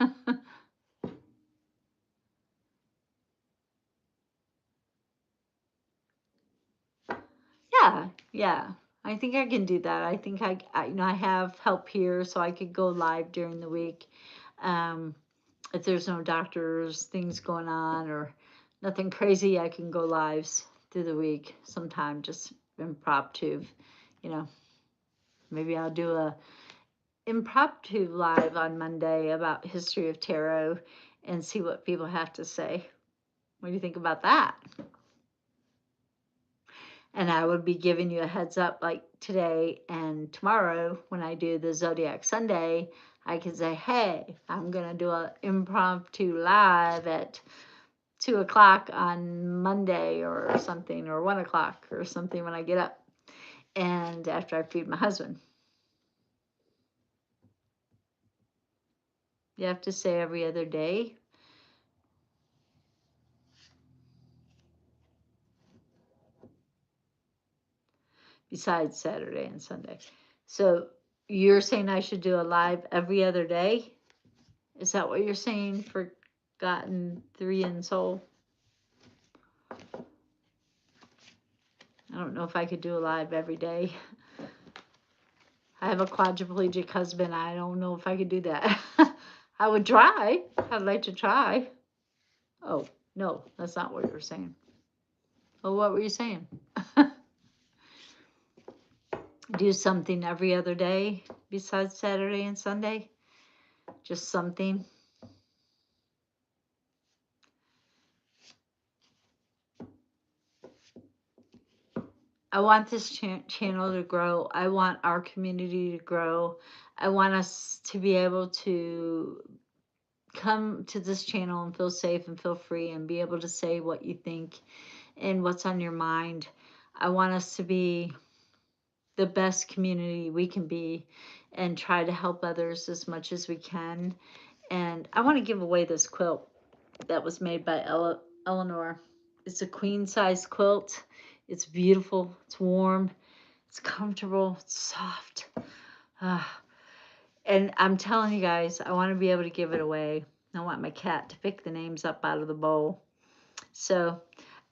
Yeah, yeah. I think I can do that. I think I have help here, so I could go live during the week. Um, if there's no doctors, things going on, or nothing crazy, I can go lives through the week sometime, just impromptu. You know, maybe I'll do a impromptu live on Monday about history of tarot and see what people have to say. What do you think about that? And I would be giving you a heads up like today and tomorrow when I do the Zodiac Sunday. I can say, hey, I'm going to do an impromptu live at 2 o'clock on Monday or something, or 1 o'clock or something when I get up and after I feed my husband. You have to say every other day. Besides Saturday and Sunday. So you're saying I should do a live every other day? Is that what you're saying for Gotten Three in Soul? I don't know if I could do a live every day. I have a quadriplegic husband. I don't know if I could do that. I would try. I'd like to try. Oh, no, that's not what you were saying. Well, what were you saying? Do something every other day besides Saturday and Sunday? Just something. I want this channel to grow. I want our community to grow. I want us to be able to come to this channel and feel safe and feel free and be able to say what you think and what's on your mind. I want us to be the best community we can be and try to help others as much as we can. And I want to give away this quilt that was made by Eleanor. It's a queen size quilt. It's beautiful. It's warm. It's comfortable. It's soft. Ah. And I'm telling you guys, I want to be able to give it away. I want my cat to pick the names up out of the bowl. So,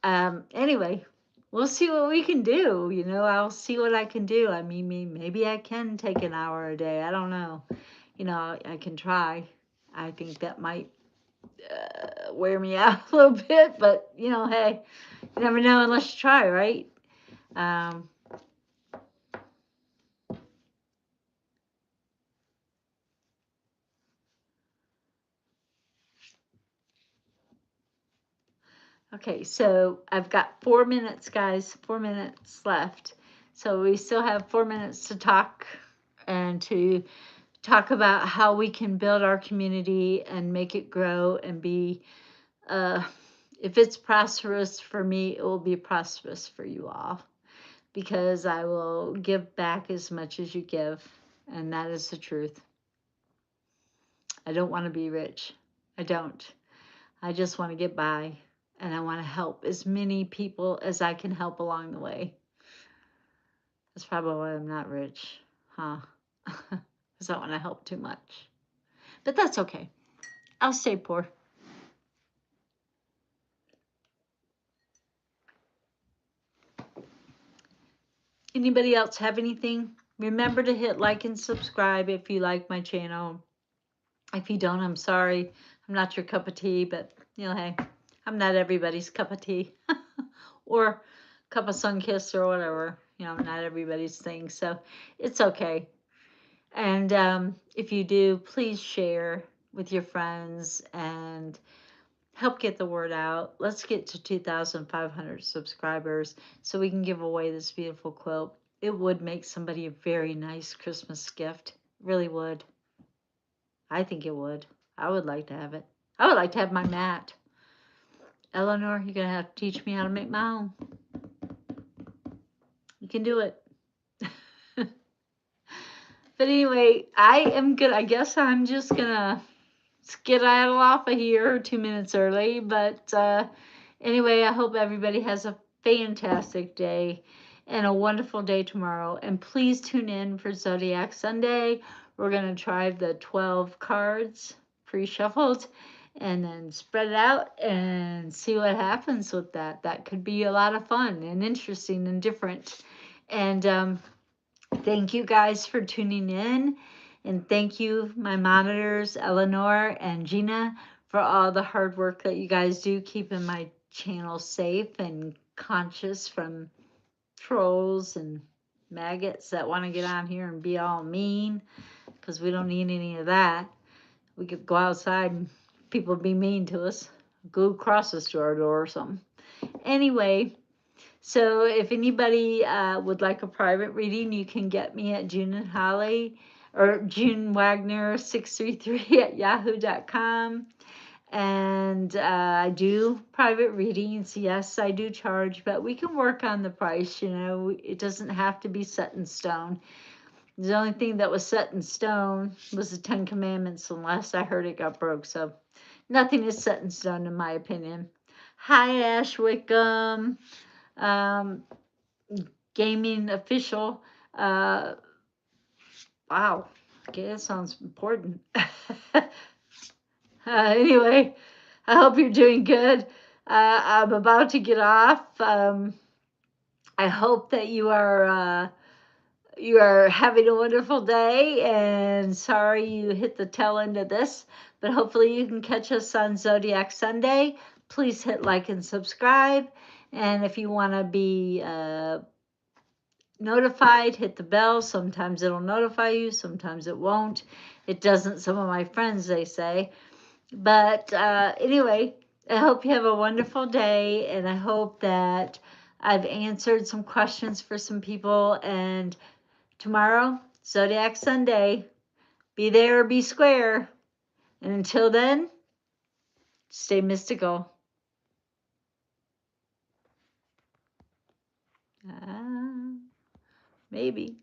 anyway, we'll see what we can do. I'll see what I can do. I mean, maybe I can take an hour a day. I don't know. I can try. I think that might wear me out a little bit, but hey, you never know unless you try, right? Um, okay, so I've got 4 minutes, guys, 4 minutes left. So we still have 4 minutes to talk and to talk about how we can build our community and make it grow and be, if it's prosperous for me, it will be prosperous for you all because I will give back as much as you give. And that is the truth. I don't want to be rich. I don't. I just want to get by and I want to help as many people as I can help along the way. That's probably why I'm not rich, huh? Because I don't want to help too much. But that's okay. I'll stay poor. Anybody else have anything? Remember to hit like and subscribe if you like my channel. If you don't, I'm sorry. I'm not your cup of tea, but hey, I'm not everybody's cup of tea or cup of sun kiss or whatever. Not everybody's thing, so it's okay. And if you do, please share. with your friends and help get the word out. Let's get to 2,500 subscribers so we can give away this beautiful quilt. It would make somebody a very nice Christmas gift. Really would. I think it would. I would like to have it. I would like to have my mat. Eleanor, you're going to have to teach me how to make my own. You can do it. But anyway, I am good. I guess I'm just going to skedaddle off of here 2 minutes early. But anyway, I hope everybody has a fantastic day and a wonderful day tomorrow. And please tune in for Zodiac Sunday. We're going to try the 12 cards pre-shuffled and then spread it out and see what happens with that. That could be a lot of fun and interesting and different. And thank you guys for tuning in. And thank you, my monitors, Eleanor and Gina, for all the hard work that you guys do keeping my channel safe and conscious from trolls and maggots that want to get on here and be all mean, because we don't need any of that. We could go outside and people be mean to us. Go across the store door or something. Anyway, so if anybody would like a private reading, you can get me at June and Holly or June Wagner 633 at yahoo.com. And I do private readings. Yes, I do charge, but we can work on the price. You know, it doesn't have to be set in stone. The only thing that was set in stone was the 10 Commandments, and last I heard it got broke. So nothing is set in stone, in my opinion. Hi, Ash Wickham. Um, Gaming official. Wow. Okay, that sounds important. Anyway, I hope you're doing good. I'm about to get off. I hope that you are having a wonderful day, and sorry you hit the tail end of this, but hopefully you can catch us on Zodiac Sunday. Please hit like and subscribe, and if you want to be notified, hit the bell. Sometimes it'll notify you, sometimes it won't. It doesn't, some of my friends, they say. But anyway, I hope you have a wonderful day, and I hope that I've answered some questions for some people. And tomorrow, Zodiac Sunday, be there or be square. And until then, stay mystical. Maybe.